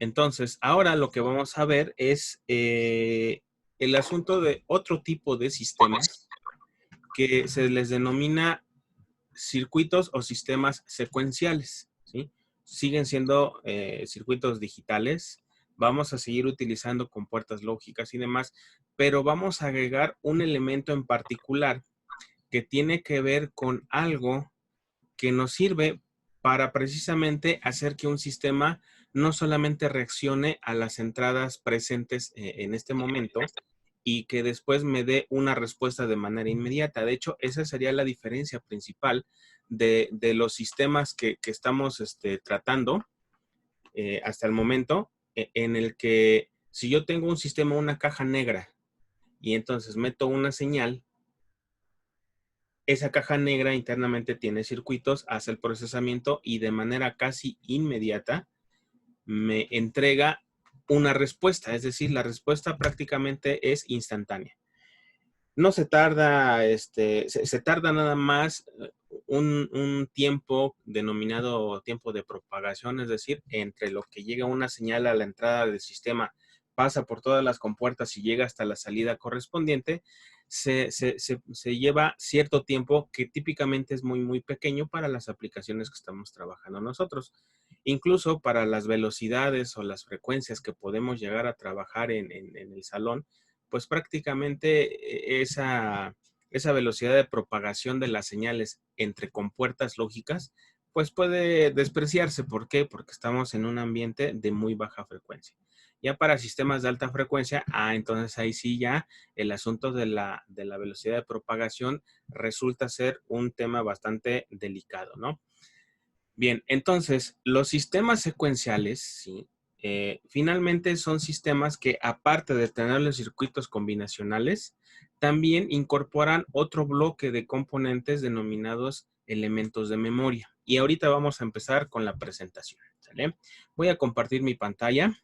Entonces, ahora lo que vamos a ver es el asunto de otro tipo de sistemas que se les denomina circuitos o sistemas secuenciales, ¿sí? Siguen siendo circuitos digitales, vamos a seguir utilizando compuertas lógicas y demás, pero vamos a agregar un elemento en particular que tiene que ver con algo que nos sirve para precisamente hacer que un sistema no solamente reaccione a las entradas presentes en este momento y que después me dé una respuesta de manera inmediata. De hecho, esa sería la diferencia principal de los sistemas que estamos tratando hasta el momento, en el que si yo tengo un sistema, una caja negra, y entonces meto una señal, esa caja negra internamente tiene circuitos, hace el procesamiento y de manera casi inmediata me entrega una respuesta, es decir, la respuesta prácticamente es instantánea. No se tarda, se tarda nada más un tiempo denominado tiempo de propagación, es decir, entre lo que llega una señal a la entrada del sistema, pasa por todas las compuertas y llega hasta la salida correspondiente, se lleva cierto tiempo que típicamente es muy, muy pequeño para las aplicaciones que estamos trabajando nosotros. Incluso para las velocidades o las frecuencias que podemos llegar a trabajar en el salón, pues prácticamente esa velocidad de propagación de las señales entre compuertas lógicas, pues puede despreciarse. ¿Por qué? Porque estamos en un ambiente de muy baja frecuencia. Ya para sistemas de alta frecuencia, entonces ahí sí ya el asunto de la velocidad de propagación resulta ser un tema bastante delicado, ¿no? Bien, entonces, los sistemas secuenciales, ¿sí? Finalmente son sistemas que, aparte de tener los circuitos combinacionales, también incorporan otro bloque de componentes denominados elementos de memoria. Y ahorita vamos a empezar con la presentación, ¿sale? Voy a compartir mi pantalla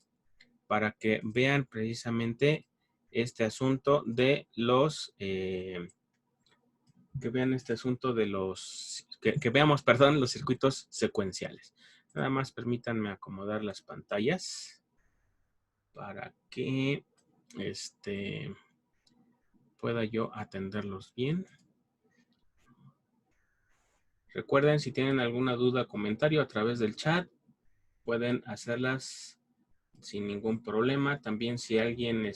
para que vean precisamente este asunto de los... que vean este asunto de los, que veamos, perdón, los circuitos secuenciales. Nada más permítanme acomodar las pantallas para que pueda yo atenderlos bien. Recuerden, si tienen alguna duda o comentario a través del chat, pueden hacerlas sin ningún problema. También si alguien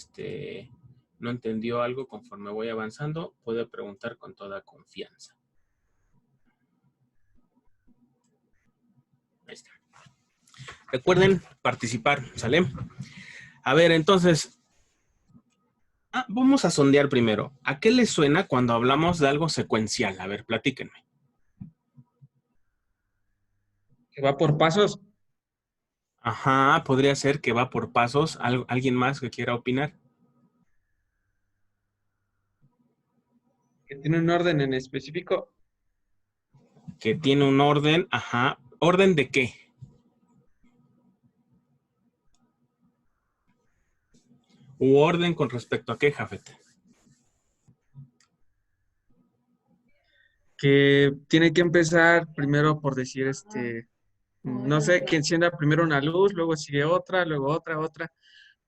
no entendió algo conforme voy avanzando, puede preguntar con toda confianza. Ahí está. Recuerden participar, ¿sale? A ver, entonces, vamos a sondear primero. ¿A qué les suena cuando hablamos de algo secuencial? A ver, platíquenme. Que va por pasos. Ajá, podría ser que va por pasos. ¿Alguien más que quiera opinar? Que tiene un orden en específico. Que tiene un orden, ajá. ¿Orden de qué? ¿U orden con respecto a qué, Jafet? Que tiene que empezar primero por decir, no sé, que encienda primero una luz, luego sigue otra, luego otra, otra.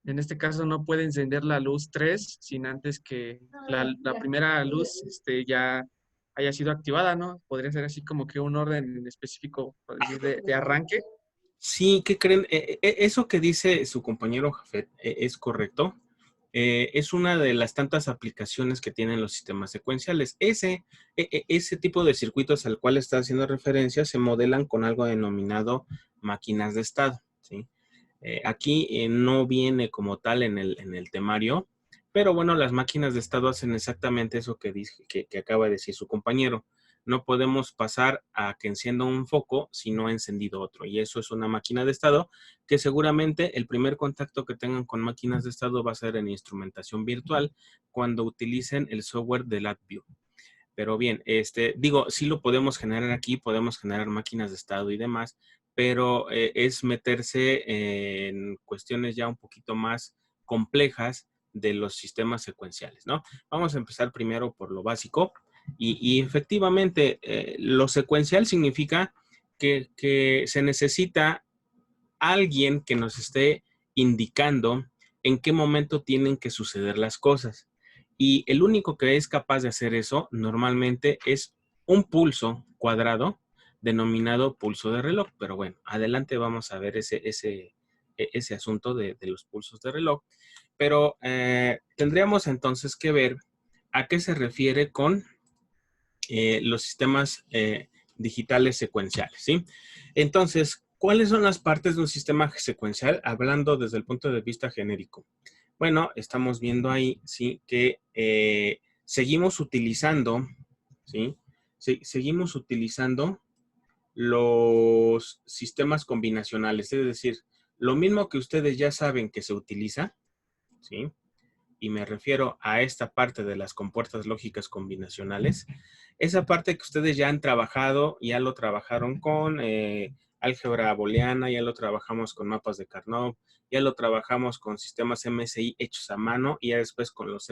En este caso no puede encender la luz 3 sin antes que la primera luz ya haya sido activada, ¿no? Podría ser así como que un orden en específico, por decir, de arranque. Sí, ¿qué creen? Eso que dice su compañero Jafet es correcto. Es una de las tantas aplicaciones que tienen los sistemas secuenciales. Ese tipo de circuitos al cual está haciendo referencia se modelan con algo denominado máquinas de estado, ¿sí? Aquí no viene como tal en el temario, pero bueno, las máquinas de estado hacen exactamente eso que acaba de decir su compañero. No podemos pasar a que encienda un foco si no ha encendido otro. Y eso es una máquina de estado que seguramente el primer contacto que tengan con máquinas de estado va a ser en instrumentación virtual cuando utilicen el software de LabVIEW. Pero bien, digo, sí lo podemos generar aquí, podemos generar máquinas de estado y demás, pero es meterse en cuestiones ya un poquito más complejas de los sistemas secuenciales, ¿no? Vamos a empezar primero por lo básico y efectivamente lo secuencial significa que se necesita alguien que nos esté indicando en qué momento tienen que suceder las cosas. Y el único que es capaz de hacer eso normalmente es un pulso cuadrado denominado pulso de reloj. Pero bueno, adelante vamos a ver ese asunto de los pulsos de reloj. Pero tendríamos entonces que ver a qué se refiere con los sistemas digitales secuenciales, ¿sí? Entonces, ¿cuáles son las partes de un sistema secuencial? Hablando desde el punto de vista genérico. Bueno, estamos viendo ahí, ¿sí? Que seguimos utilizando, ¿sí? Seguimos utilizando los sistemas combinacionales, es decir, lo mismo que ustedes ya saben que se utiliza, ¿sí? Y me refiero a esta parte de las compuertas lógicas combinacionales, esa parte que ustedes ya han trabajado, ya lo trabajaron con álgebra booleana, ya lo trabajamos con mapas de Carnot, ya lo trabajamos con sistemas MSI hechos a mano y ya después con los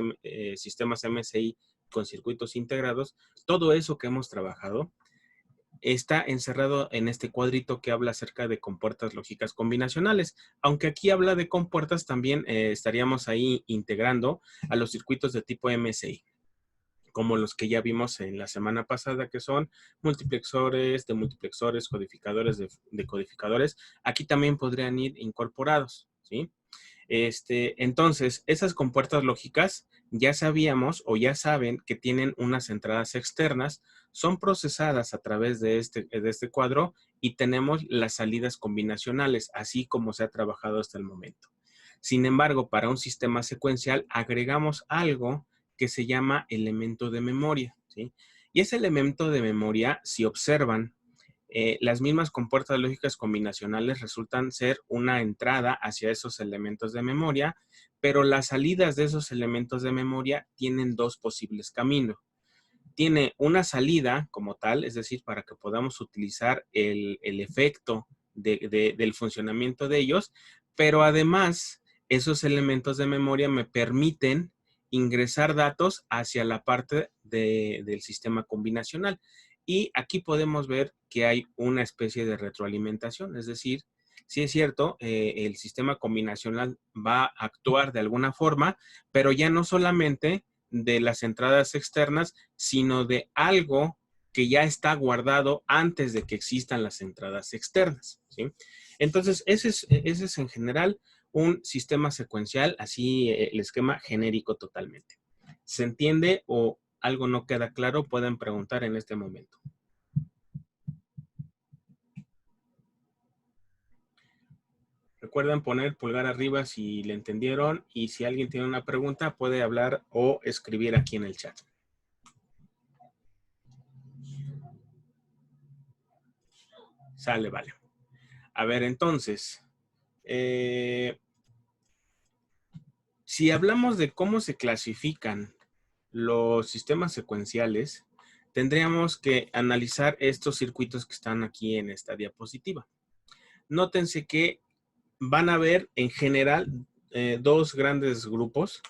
sistemas MSI con circuitos integrados. Todo eso que hemos trabajado está encerrado en este cuadrito que habla acerca de compuertas lógicas combinacionales. Aunque aquí habla de compuertas, también estaríamos ahí integrando a los circuitos de tipo MSI, como los que ya vimos en la semana pasada, que son multiplexores, demultiplexores, codificadores de codificadores. Aquí también podrían ir incorporados, ¿sí? Entonces, esas compuertas lógicas ya sabíamos o ya saben que tienen unas entradas externas, son procesadas a través de este cuadro y tenemos las salidas combinacionales, así como se ha trabajado hasta el momento. Sin embargo, para un sistema secuencial agregamos algo que se llama elemento de memoria, ¿sí? Y ese elemento de memoria, si observan, las mismas compuertas lógicas combinacionales resultan ser una entrada hacia esos elementos de memoria, pero las salidas de esos elementos de memoria tienen dos posibles caminos. Tiene una salida como tal, es decir, para que podamos utilizar el efecto del funcionamiento de ellos, pero además esos elementos de memoria me permiten ingresar datos hacia la parte del sistema combinacional. Y aquí podemos ver que hay una especie de retroalimentación, es decir, sí es cierto, el sistema combinacional va a actuar de alguna forma, pero ya no solamente de las entradas externas, sino de algo que ya está guardado antes de que existan las entradas externas, ¿sí? Entonces, ese es en general un sistema secuencial, así el esquema genérico totalmente. ¿Se entiende o algo no queda claro? Pueden preguntar en este momento. Recuerden poner pulgar arriba si le entendieron y si alguien tiene una pregunta puede hablar o escribir aquí en el chat. Sale, vale. A ver, entonces, si hablamos de cómo se clasifican los sistemas secuenciales, tendríamos que analizar estos circuitos que están aquí en esta diapositiva. Nótense que van a ver en general dos grandes grupos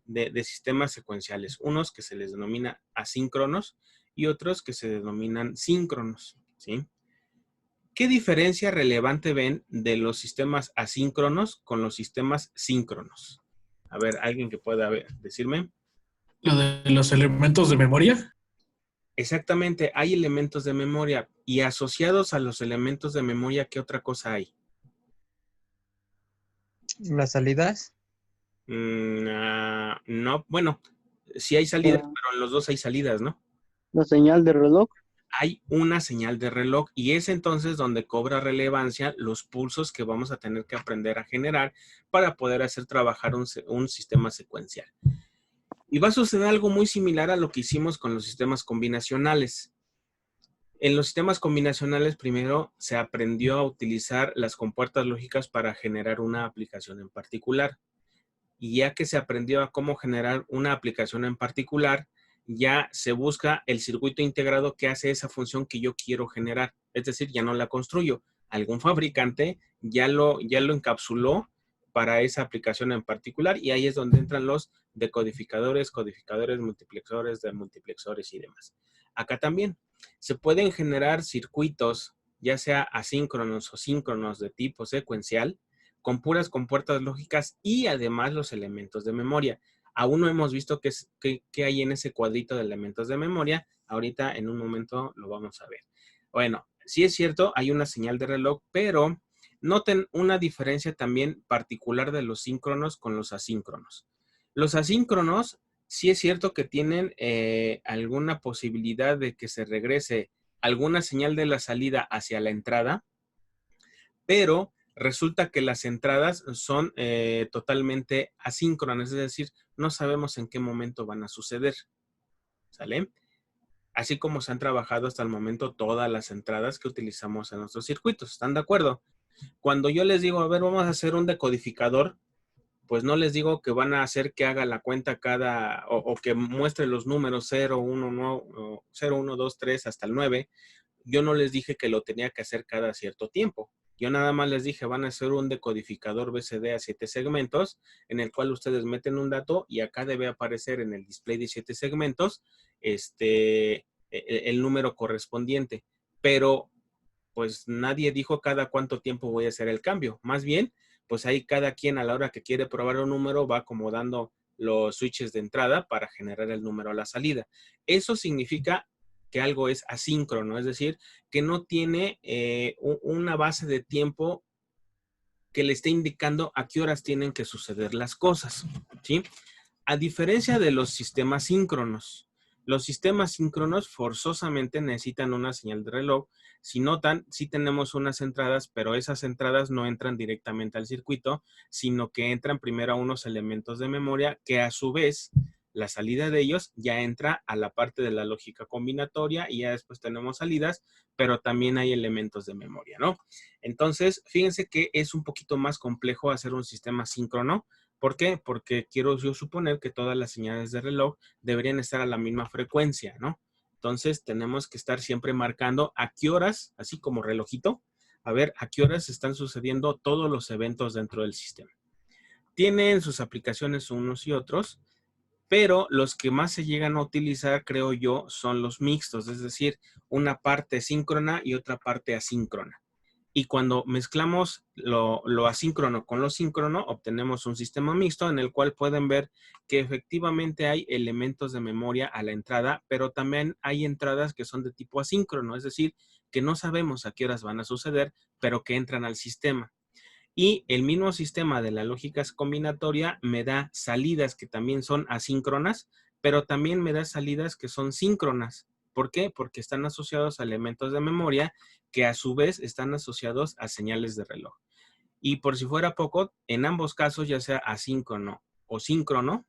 de sistemas secuenciales. Unos que se les denomina asíncronos y otros que se denominan síncronos, ¿sí? ¿Qué diferencia relevante ven de los sistemas asíncronos con los sistemas síncronos? A ver, alguien que pueda decirme. Lo de los elementos de memoria. Exactamente, hay elementos de memoria y asociados a los elementos de memoria, ¿qué otra cosa hay? ¿Las salidas? No, bueno, sí hay salidas, pero en los dos hay salidas, ¿no? ¿La señal de reloj? Hay una señal de reloj y es entonces donde cobra relevancia los pulsos que vamos a tener que aprender a generar para poder hacer trabajar un sistema secuencial. Y va a suceder algo muy similar a lo que hicimos con los sistemas combinacionales. En los sistemas combinacionales primero se aprendió a utilizar las compuertas lógicas para generar una aplicación en particular. Y ya que se aprendió a cómo generar una aplicación en particular, ya se busca el circuito integrado que hace esa función que yo quiero generar. Es decir, ya no la construyo. Algún fabricante ya lo encapsuló para esa aplicación en particular y ahí es donde entran los decodificadores, codificadores, multiplexores, demultiplexores y demás. Acá también se pueden generar circuitos ya sea asíncronos o síncronos de tipo secuencial, con puras compuertas lógicas y además los elementos de memoria. Aún no hemos visto qué hay en ese cuadrito de elementos de memoria. Ahorita en un momento lo vamos a ver. Bueno, sí es cierto, hay una señal de reloj, pero noten una diferencia también particular de los síncronos con los asíncronos. Los asíncronos sí es cierto que tienen alguna posibilidad de que se regrese alguna señal de la salida hacia la entrada, pero resulta que las entradas son totalmente asíncronas, es decir, no sabemos en qué momento van a suceder, ¿sale? Así como se han trabajado hasta el momento todas las entradas que utilizamos en nuestros circuitos, ¿están de acuerdo? Cuando yo les digo, a ver, vamos a hacer un decodificador, pues no les digo que van a hacer que haga la cuenta o que muestre los números 0, 1, no, 0, 1, 2, 3 hasta el 9. Yo no les dije que lo tenía que hacer cada cierto tiempo. Yo nada más les dije, van a hacer un decodificador BCD a 7 segmentos, en el cual ustedes meten un dato y acá debe aparecer en el display de 7 segmentos el número correspondiente. Pero pues nadie dijo cada cuánto tiempo voy a hacer el cambio. Más bien, pues ahí cada quien a la hora que quiere probar un número va acomodando los switches de entrada para generar el número a la salida. Eso significa que algo es asíncrono, es decir, que no tiene una base de tiempo que le esté indicando a qué horas tienen que suceder las cosas, ¿sí? A diferencia de los sistemas síncronos, los sistemas síncronos forzosamente necesitan una señal de reloj. Si notan, sí tenemos unas entradas, pero esas entradas no entran directamente al circuito, sino que entran primero a unos elementos de memoria que a su vez la salida de ellos ya entra a la parte de la lógica combinatoria y ya después tenemos salidas, pero también hay elementos de memoria, ¿no? Entonces, fíjense que es un poquito más complejo hacer un sistema síncrono. ¿Por qué? Porque quiero yo suponer que todas las señales de reloj deberían estar a la misma frecuencia, ¿no? Entonces, tenemos que estar siempre marcando a qué horas, así como relojito, a ver a qué horas están sucediendo todos los eventos dentro del sistema. Tienen sus aplicaciones unos y otros, pero los que más se llegan a utilizar, creo yo, son los mixtos, es decir, una parte síncrona y otra parte asíncrona. Y cuando mezclamos lo asíncrono con lo síncrono, obtenemos un sistema mixto en el cual pueden ver que efectivamente hay elementos de memoria a la entrada, pero también hay entradas que son de tipo asíncrono, es decir, que no sabemos a qué horas van a suceder, pero que entran al sistema. Y el mismo sistema de la lógica combinatoria me da salidas que también son asíncronas, pero también me da salidas que son síncronas. ¿Por qué? Porque están asociados a elementos de memoria que a su vez están asociados a señales de reloj. Y por si fuera poco, en ambos casos, ya sea asíncrono o síncrono,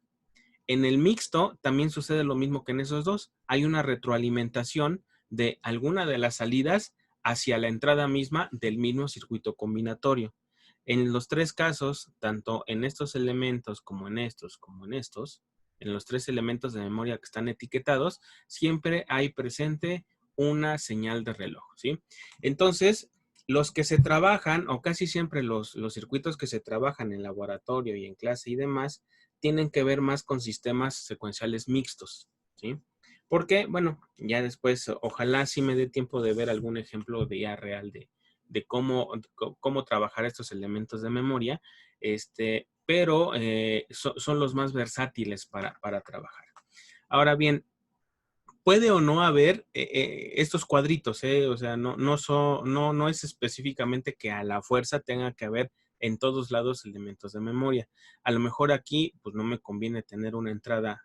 en el mixto también sucede lo mismo que en esos dos. Hay una retroalimentación de alguna de las salidas hacia la entrada misma del mismo circuito combinatorio. En los tres casos, tanto en estos elementos como en estos, en los tres elementos de memoria que están etiquetados, siempre hay presente una señal de reloj, ¿sí? Entonces, los que se trabajan, o casi siempre los circuitos que se trabajan en laboratorio y en clase y demás, tienen que ver más con sistemas secuenciales mixtos, ¿sí? Porque, bueno, ya después, ojalá sí me dé tiempo de ver algún ejemplo de ya real de cómo trabajar estos elementos de memoria, pero son los más versátiles para trabajar. Ahora bien, puede o no haber estos cuadritos, o sea, no es específicamente que a la fuerza tenga que haber en todos lados elementos de memoria. A lo mejor aquí, pues no me conviene tener una entrada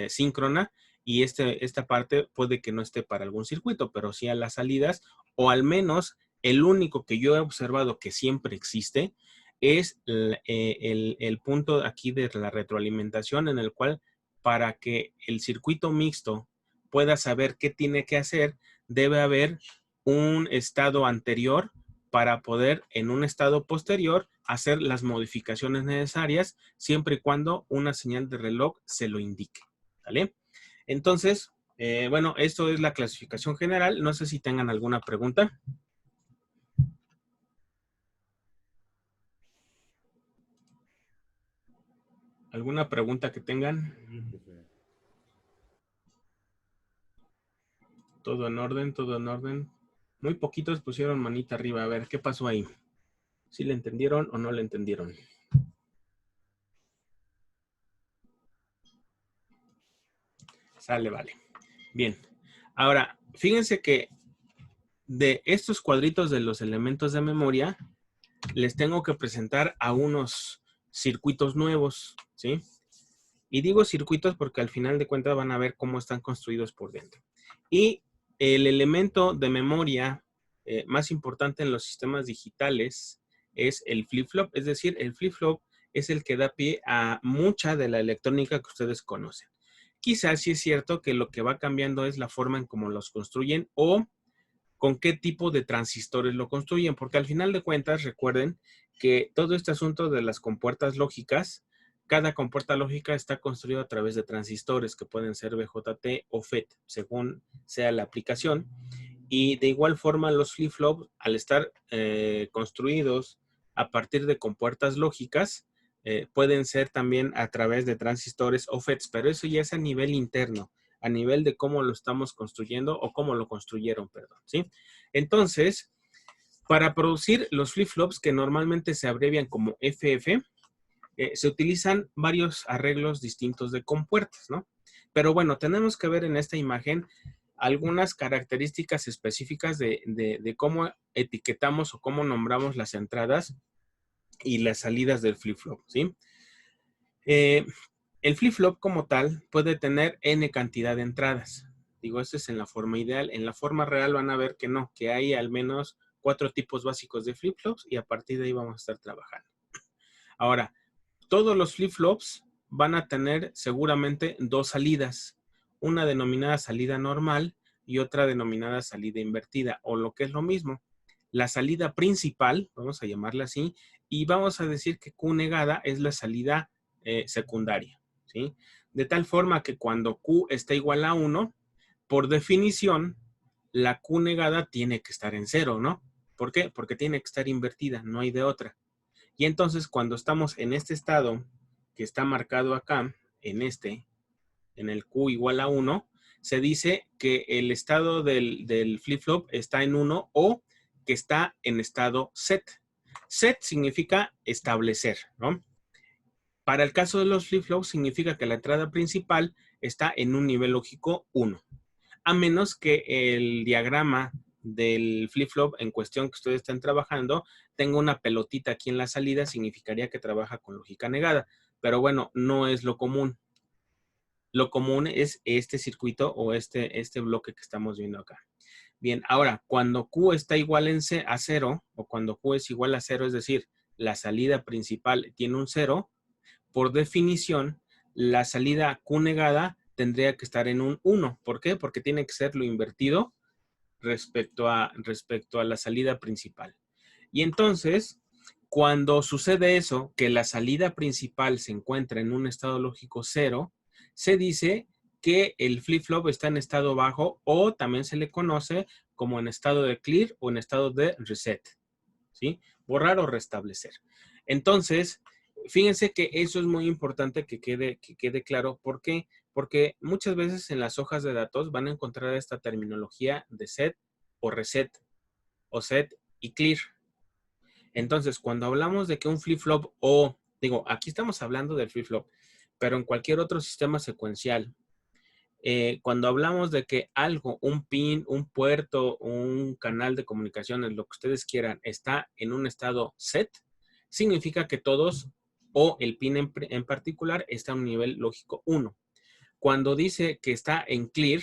síncrona y esta parte puede que no esté para algún circuito, pero sí a las salidas, o al menos el único que yo he observado que siempre existe es el punto aquí de la retroalimentación en el cual para que el circuito mixto pueda saber qué tiene que hacer, debe haber un estado anterior para poder en un estado posterior hacer las modificaciones necesarias siempre y cuando una señal de reloj se lo indique. ¿Vale? Entonces, bueno, esto es la clasificación general. No sé si tengan alguna pregunta. ¿Alguna pregunta que tengan? Todo en orden, todo en orden. Muy poquitos pusieron manita arriba. A ver, ¿qué pasó ahí? ¿Sí le entendieron o no le entendieron? Sale, vale. Bien. Ahora, fíjense que de estos cuadritos de los elementos de memoria, les tengo que presentar a unos circuitos nuevos, ¿sí? Y digo circuitos porque al final de cuentas van a ver cómo están construidos por dentro. Y el elemento de memoria más importante en los sistemas digitales es el flip-flop. Es decir, el flip-flop es el que da pie a mucha de la electrónica que ustedes conocen. Quizás sí es cierto que lo que va cambiando es la forma en cómo los construyen o con qué tipo de transistores lo construyen, porque al final de cuentas, recuerden que todo este asunto de las compuertas lógicas, cada compuerta lógica está construida a través de transistores que pueden ser BJT o FET, según sea la aplicación. Y de igual forma, los flip-flops, al estar construidos a partir de compuertas lógicas, pueden ser también a través de transistores o FETs, pero eso ya es a nivel interno, a nivel de cómo lo estamos construyendo o cómo lo construyeron, perdón, ¿sí? Entonces, para producir los flip-flops, que normalmente se abrevian como FF, se utilizan varios arreglos distintos de compuertas, ¿no? Pero bueno, tenemos que ver en esta imagen algunas características específicas de cómo etiquetamos o cómo nombramos las entradas y las salidas del flip-flop, ¿sí? El flip-flop como tal puede tener N cantidad de entradas. Digo, esto es en la forma ideal. En la forma real van a ver que no, que hay al menos 4 tipos básicos de flip-flops y a partir de ahí vamos a estar trabajando. Ahora, todos los flip-flops van a tener seguramente 2 salidas. Una denominada salida normal y otra denominada salida invertida, o lo que es lo mismo. La salida principal, vamos a llamarla así, y vamos a decir que Q negada es la salida secundaria, ¿sí? De tal forma que cuando Q está igual a 1, por definición, la Q negada tiene que estar en 0, ¿no? ¿Por qué? Porque tiene que estar invertida, no hay de otra. Y entonces, cuando estamos en este estado que está marcado acá, en el Q igual a 1, se dice que el estado del flip-flop está en 1 o que está en estado set. Set significa establecer, ¿no? Para el caso de los flip-flops significa que la entrada principal está en un nivel lógico 1. A menos que el diagrama del flip-flop en cuestión que ustedes estén trabajando tenga una pelotita aquí en la salida, significaría que trabaja con lógica negada. Pero bueno, no es lo común. Lo común es este circuito o este bloque que estamos viendo acá. Bien, ahora, cuando Q está igual a 0, o cuando Q es igual a 0, es decir, la salida principal tiene un 0, por definición, la salida Q negada tendría que estar en un 1. ¿Por qué? Porque tiene que ser lo invertido respecto a la salida principal. Y entonces, cuando sucede eso, que la salida principal se encuentra en un estado lógico 0, se dice que el flip-flop está en estado bajo o también se le conoce como en estado de clear o en estado de reset, ¿sí? Borrar o restablecer. Entonces, fíjense que eso es muy importante que quede claro. ¿Por qué? Porque muchas veces en las hojas de datos van a encontrar esta terminología de set o reset o set y clear. Entonces, cuando hablamos de que un flip-flop o, digo, aquí estamos hablando del flip-flop, pero en cualquier otro sistema secuencial, cuando hablamos de que algo, un pin, un puerto, un canal de comunicaciones, lo que ustedes quieran, está en un estado set, significa que todos o el pin en particular está a un nivel lógico 1. Cuando dice que está en clear,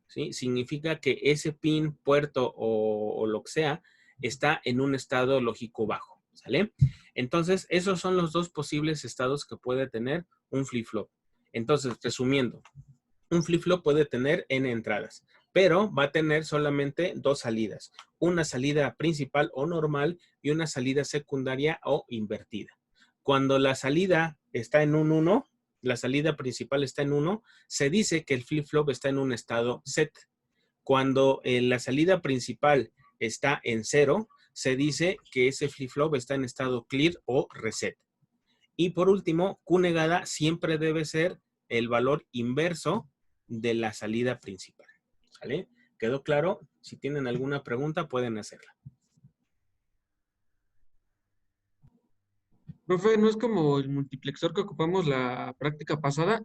¿sí? Significa que ese pin, puerto o lo que sea, está en un estado lógico bajo, ¿sale? Entonces, esos son los dos posibles estados que puede tener un flip-flop. Entonces, resumiendo, un flip-flop puede tener N entradas, pero va a tener solamente 2 salidas. Una salida principal o normal y una salida secundaria o invertida. Cuando la salida está en un 1, la salida principal está en 1, se dice que el flip-flop está en un estado set. Cuando la salida principal está en 0, se dice que ese flip-flop está en estado clear o reset. Y por último, Q negada siempre debe ser el valor inverso de la salida principal, ¿sale? ¿Quedó claro? Si tienen alguna pregunta, pueden hacerla. Profe, ¿no es como el multiplexor que ocupamos la práctica pasada?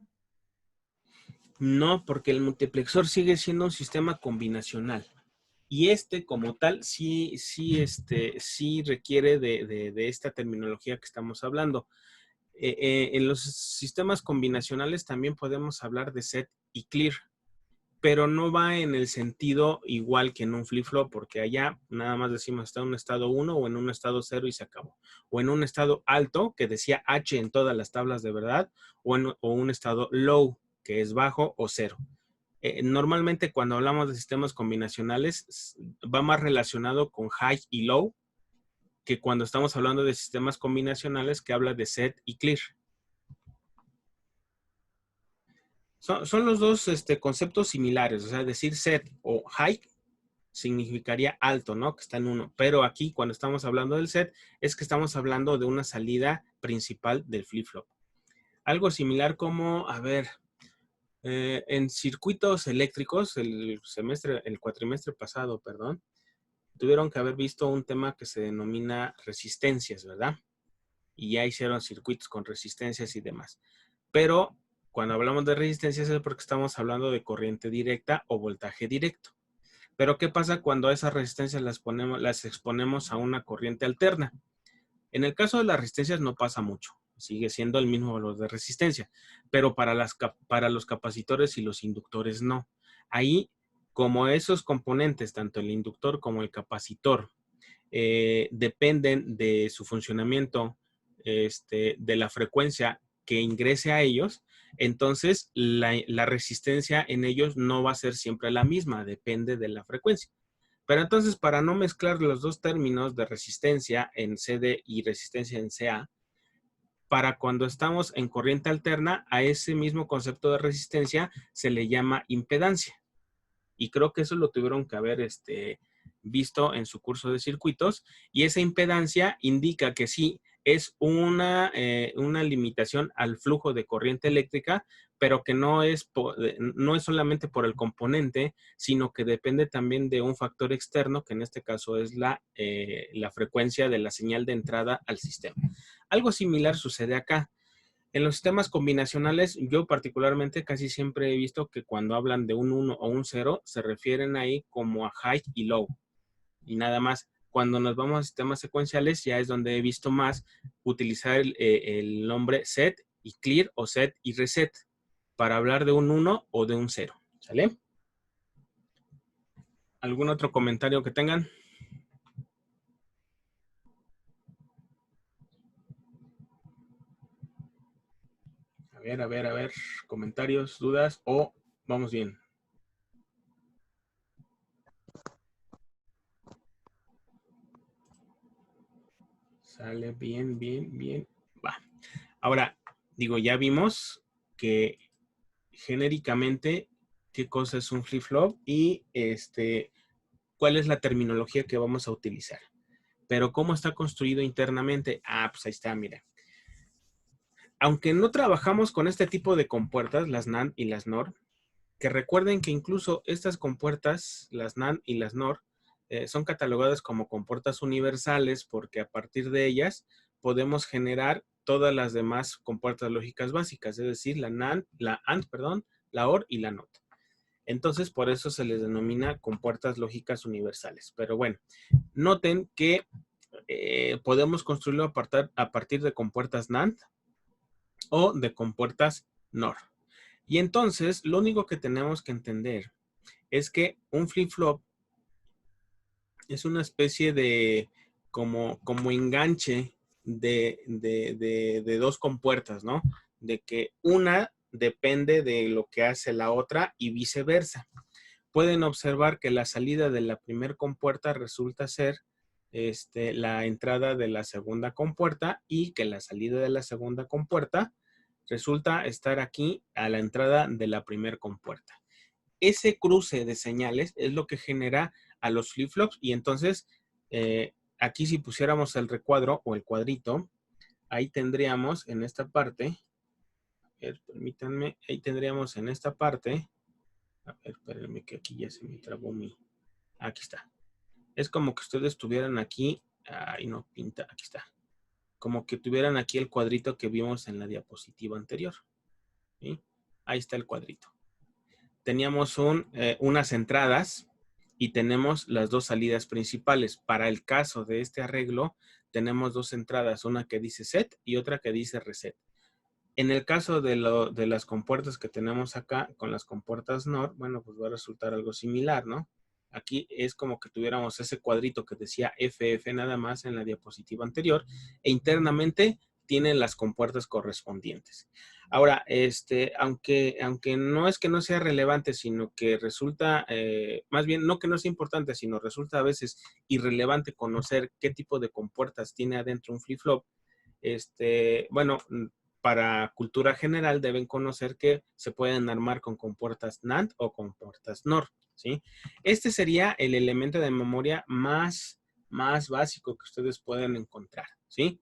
No, porque el multiplexor sigue siendo un sistema combinacional. Y como tal, sí requiere de esta terminología que estamos hablando. En los sistemas combinacionales también podemos hablar de set y clear, pero no va en el sentido igual que en un flip-flop, porque allá nada más decimos está en un estado 1 o en un estado 0 y se acabó. O en un estado alto, que decía H en todas las tablas de verdad, o un estado low, que es bajo o 0. Normalmente cuando hablamos de sistemas combinacionales va más relacionado con high y low que cuando estamos hablando de sistemas combinacionales que habla de set y clear. Son los dos conceptos similares, o sea, decir set o high significaría alto, ¿no? Que está en 1. Pero aquí cuando estamos hablando del set es que estamos hablando de una salida principal del flip-flop. Algo similar como, a ver, en circuitos eléctricos, el cuatrimestre pasado, perdón, tuvieron que haber visto un tema que se denomina resistencias, ¿verdad? Y ya hicieron circuitos con resistencias y demás. Pero cuando hablamos de resistencias es porque estamos hablando de corriente directa o voltaje directo. Pero ¿qué pasa cuando a esas resistencias las exponemos a una corriente alterna? En el caso de las resistencias no pasa mucho. Sigue siendo el mismo valor de resistencia. Pero para los capacitores y los inductores no. Ahí, como esos componentes, tanto el inductor como el capacitor, dependen de su funcionamiento, de la frecuencia que ingrese a ellos, entonces la resistencia en ellos no va a ser siempre la misma, depende de la frecuencia. Pero entonces, para no mezclar los dos términos de resistencia en CD y resistencia en CA, para cuando estamos en corriente alterna, a ese mismo concepto de resistencia se le llama impedancia. Y creo que eso lo tuvieron que haber visto en su curso de circuitos. Y esa impedancia indica que sí, es una limitación al flujo de corriente eléctrica, pero que no es solamente por el componente, sino que depende también de un factor externo, que en este caso es la frecuencia de la señal de entrada al sistema. Algo similar sucede acá. En los sistemas combinacionales, yo particularmente casi siempre he visto que cuando hablan de un 1 o un 0, se refieren ahí como a high y low. Y nada más. Cuando nos vamos a sistemas secuenciales, ya es donde he visto más utilizar el nombre set y clear o set y reset para hablar de un 1 o de un 0. ¿Sale? ¿Algún otro comentario que tengan? A ver, comentarios, dudas o vamos bien. Sale bien, bien, bien. Va. Ahora, digo, ya vimos que genéricamente qué cosa es un flip-flop y cuál es la terminología que vamos a utilizar. Pero ¿cómo está construido internamente? Ah, pues ahí está, mira. Aunque no trabajamos con este tipo de compuertas, las NAND y las NOR, que recuerden que incluso estas compuertas, las NAND y las NOR, son catalogadas como compuertas universales porque a partir de ellas podemos generar todas las demás compuertas lógicas básicas, es decir, la NAND, la AND, perdón, la OR y la NOT. Entonces, por eso se les denomina compuertas lógicas universales. Pero bueno, noten que podemos construirlo a partir de compuertas NAND o de compuertas NOR. Y entonces, lo único que tenemos que entender es que un flip-flop es una especie de como enganche de dos compuertas, ¿no? De que una depende de lo que hace la otra y viceversa. Pueden observar que la salida de la primera compuerta resulta ser la entrada de la segunda compuerta y que la salida de la segunda compuerta resulta estar aquí a la entrada de la primera compuerta. Ese cruce de señales es lo que genera a los flip-flops y entonces aquí si pusiéramos el recuadro o el cuadrito, ahí tendríamos en esta parte, permítanme, ahí tendríamos en esta parte A ver, espérenme que aquí ya se me trabó mi... Aquí está. Es como que ustedes tuvieran aquí... Ay, no pinta. Aquí está. Como que tuvieran aquí el cuadrito que vimos en la diapositiva anterior. ¿Sí? Ahí está el cuadrito. Teníamos unas entradas y tenemos las dos salidas principales. Para el caso de este arreglo, tenemos dos entradas, una que dice set y otra que dice reset. En el caso de las compuertas que tenemos acá, con las compuertas NOR, bueno, pues va a resultar algo similar, ¿no? Aquí es como que tuviéramos ese cuadrito que decía FF nada más en la diapositiva anterior e internamente tienen las compuertas correspondientes. Ahora, aunque no es que no sea relevante, sino que resulta, más bien no que no sea importante, sino resulta a veces irrelevante conocer qué tipo de compuertas tiene adentro un flip-flop, bueno, para cultura general deben conocer que se pueden armar con compuertas NAND o compuertas NOR, ¿sí? Este sería el elemento de memoria más básico que ustedes pueden encontrar, ¿sí?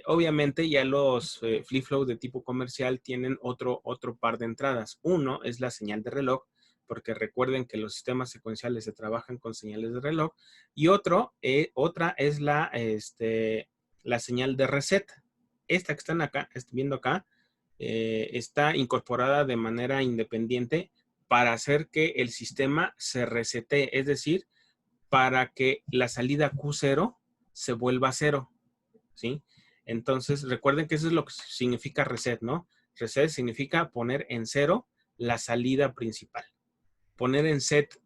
Obviamente ya los flip-flops de tipo comercial tienen otro par de entradas. Uno es la señal de reloj, porque recuerden que los sistemas secuenciales se trabajan con señales de reloj. Y otra es la señal de reset. Esta que están acá, viendo acá, está incorporada de manera independiente para hacer que el sistema se resete, es decir, para que la salida Q0 se vuelva 0, ¿sí? Entonces, recuerden que eso es lo que significa reset, ¿no? Reset significa poner en 0 la salida principal. Poner en set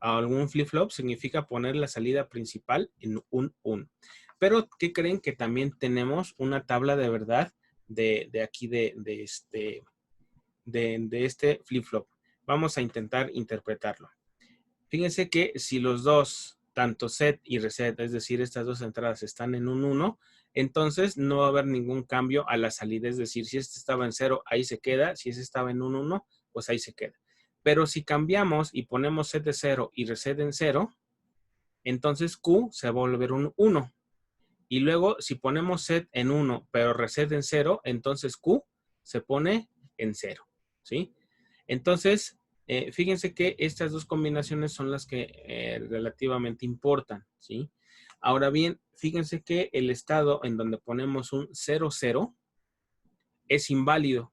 a algún flip-flop significa poner la salida principal en un 1. Pero, ¿qué creen? Que también tenemos una tabla de verdad de aquí de este flip-flop. Vamos a intentar interpretarlo. Fíjense que si los dos, tanto set y reset, es decir, estas dos entradas están en un 1, entonces no va a haber ningún cambio a la salida. Es decir, si este estaba en 0, ahí se queda. Si ese estaba en un 1, pues ahí se queda. Pero si cambiamos y ponemos set de 0 y reset en 0, entonces Q se va a volver un 1. Y luego, si ponemos set en 1, pero reset en 0, entonces Q se pone en 0, ¿sí? Entonces, fíjense que estas dos combinaciones son las que relativamente importan, ¿sí? Ahora bien, fíjense que el estado en donde ponemos un 0,0 es inválido,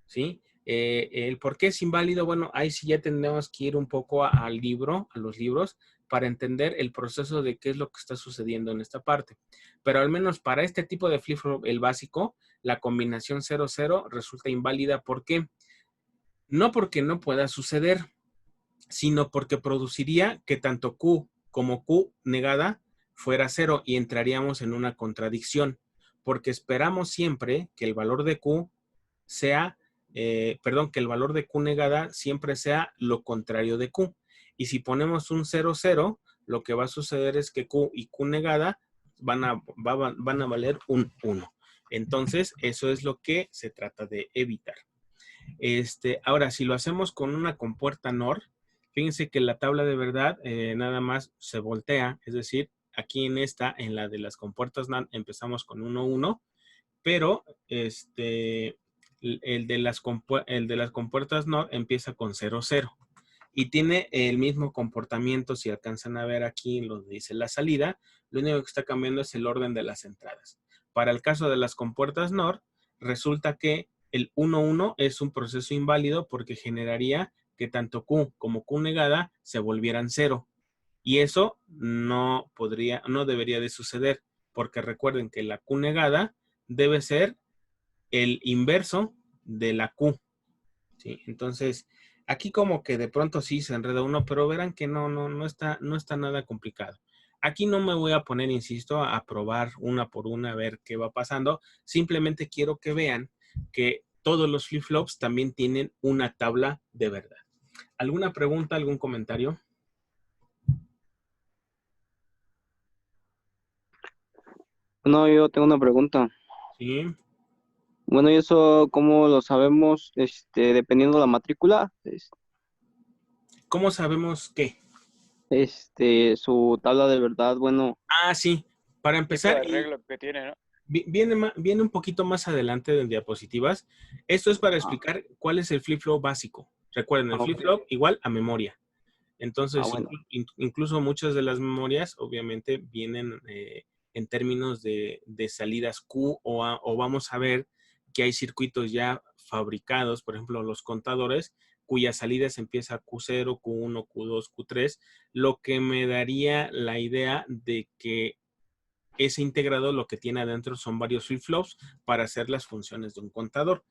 ¿sí? El por qué es inválido, bueno, ahí sí ya tendremos que ir un poco a los libros, para entender el proceso de qué es lo que está sucediendo en esta parte. Pero al menos para este tipo de flip-flop, el básico, la combinación 0,0 resulta inválida. ¿Por qué? No porque no pueda suceder, sino porque produciría que tanto Q como Q negada fuera 0 y entraríamos en una contradicción, porque esperamos siempre que el valor de Q sea, que el valor de Q negada siempre sea lo contrario de Q. Y si ponemos un 0, 0, lo que va a suceder es que Q y Q negada van a valer un 1. Entonces, eso es lo que se trata de evitar. Ahora, si lo hacemos con una compuerta NOR, fíjense que la tabla de verdad nada más se voltea, es decir, aquí en la de las compuertas NAND, empezamos con 1, 1, pero el de las compuertas NOR empieza con 0, 0. Y tiene el mismo comportamiento. Si alcanzan a ver aquí lo que dice la salida, lo único que está cambiando es el orden de las entradas. Para el caso de las compuertas NOR, resulta que el 1, 1 es un proceso inválido porque generaría que tanto Q como Q negada se volvieran 0. Y eso no debería de suceder, porque recuerden que la Q negada debe ser el inverso de la Q, ¿sí? Entonces, aquí como que de pronto sí se enreda uno, pero verán que no está nada complicado. Aquí no me voy a poner, insisto, a probar una por una, a ver qué va pasando. Simplemente quiero que vean que todos los flip-flops también tienen una tabla de verdad. ¿Alguna pregunta, algún comentario? No, yo tengo una pregunta. Sí. Bueno, ¿y eso cómo lo sabemos? Dependiendo de la matrícula, ¿Cómo sabemos qué? su tabla de verdad, bueno, Ah, sí. Para Tipo de empezar, arreglo que tiene, ¿no? viene un poquito más adelante de diapositivas. Esto es para explicar cuál es el flip-flop básico. Recuerden, el Ok. flip-flop igual a memoria. Entonces, Bueno. incluso muchas de las memorias obviamente vienen en términos de salidas Q o vamos a ver que hay circuitos ya fabricados, por ejemplo, los contadores, cuyas salidas empieza Q0, Q1, Q2, Q3, lo que me daría la idea de que ese integrado lo que tiene adentro son varios flip-flops para hacer las funciones de un contador.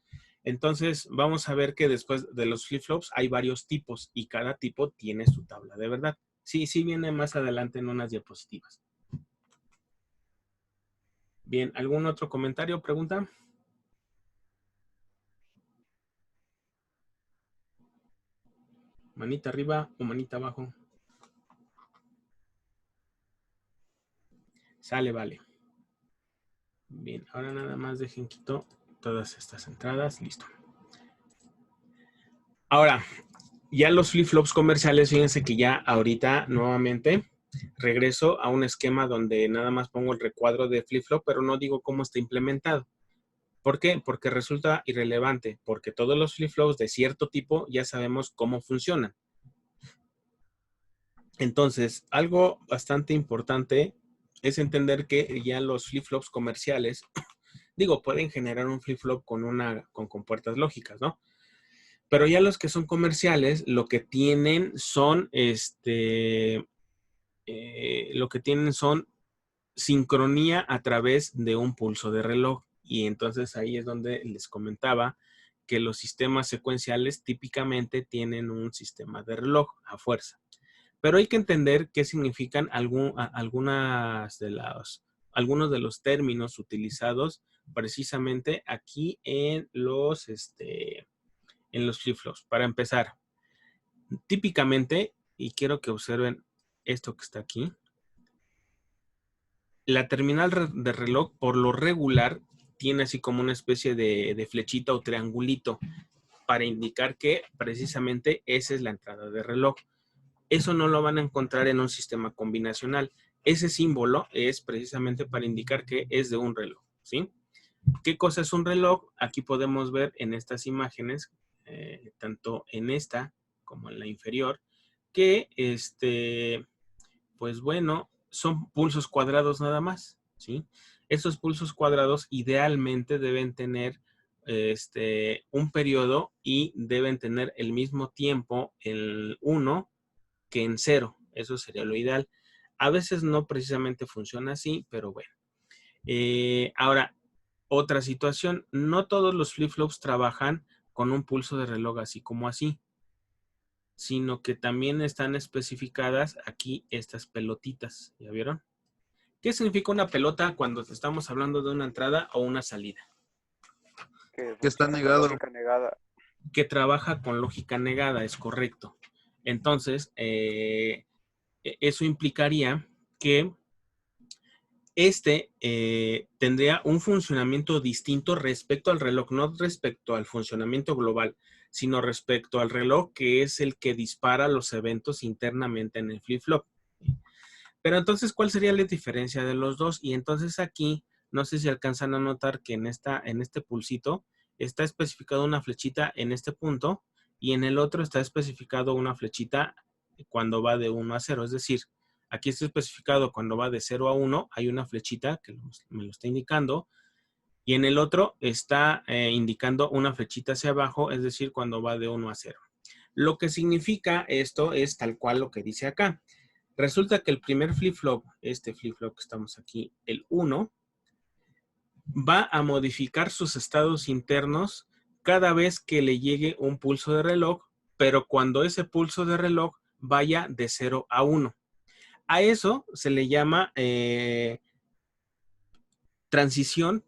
Entonces, vamos a ver que después de los flip-flops hay varios tipos y cada tipo tiene su tabla de verdad. Sí, sí viene más adelante en unas diapositivas. Bien, ¿algún otro comentario, pregunta? Manita arriba o manita abajo. Sale, vale. Bien, ahora nada más dejen quito todas estas entradas. Listo. Ahora, ya los flip-flops comerciales, fíjense que ya ahorita nuevamente regreso a un esquema donde nada más pongo el recuadro de flip-flop, pero no digo cómo está implementado. ¿Por qué? Porque resulta irrelevante, porque todos los flip-flops de cierto tipo ya sabemos cómo funcionan. Entonces, algo bastante importante es entender que ya los flip-flops comerciales, digo, pueden generar un flip-flop con compuertas lógicas, ¿no? Pero ya los que son comerciales, lo que tienen son, lo que tienen son sincronía a través de un pulso de reloj. Y entonces ahí es donde les comentaba que los sistemas secuenciales típicamente tienen un sistema de reloj a fuerza. Pero hay que entender qué significan algunos de los términos utilizados precisamente aquí en los flip-flops. Para empezar, típicamente, y quiero que observen esto que está aquí, la terminal de reloj por lo regular tiene así como una especie de flechita o triangulito para indicar que precisamente esa es la entrada de reloj. Eso no lo van a encontrar en un sistema combinacional. Ese símbolo es precisamente para indicar que es de un reloj, ¿sí? ¿Qué cosa es un reloj? Aquí podemos ver en estas imágenes, tanto en esta como en la inferior, que pues bueno, son pulsos cuadrados nada más, ¿sí? Esos pulsos cuadrados idealmente deben tener un periodo y deben tener el mismo tiempo en 1 que en 0. Eso sería lo ideal. A veces no precisamente funciona así, pero bueno. Ahora, otra situación, no todos los flip-flops trabajan con un pulso de reloj así como así, sino que también están especificadas aquí estas pelotitas, ¿ya vieron? ¿Qué significa una pelota cuando estamos hablando de una entrada o una salida? Que está negado. Negada. Que trabaja con lógica negada, es correcto. Entonces, eso implicaría que tendría un funcionamiento distinto respecto al reloj, no respecto al funcionamiento global, sino respecto al reloj, que es el que dispara los eventos internamente en el flip-flop. Pero entonces, ¿cuál sería la diferencia de los dos? Y entonces aquí, no sé si alcanzan a notar que en este pulsito está especificado una flechita en este punto y en el otro está especificado una flechita cuando va de 1 a 0. Es decir, aquí está especificado cuando va de 0 a 1, hay una flechita que me lo está indicando. Y en el otro está indicando una flechita hacia abajo, es decir, cuando va de 1 a 0. Lo que significa esto es tal cual lo que dice acá. Resulta que el primer flip-flop, este flip-flop que estamos aquí, el 1, va a modificar sus estados internos cada vez que le llegue un pulso de reloj, pero cuando ese pulso de reloj vaya de 0 a 1. A eso se le llama transición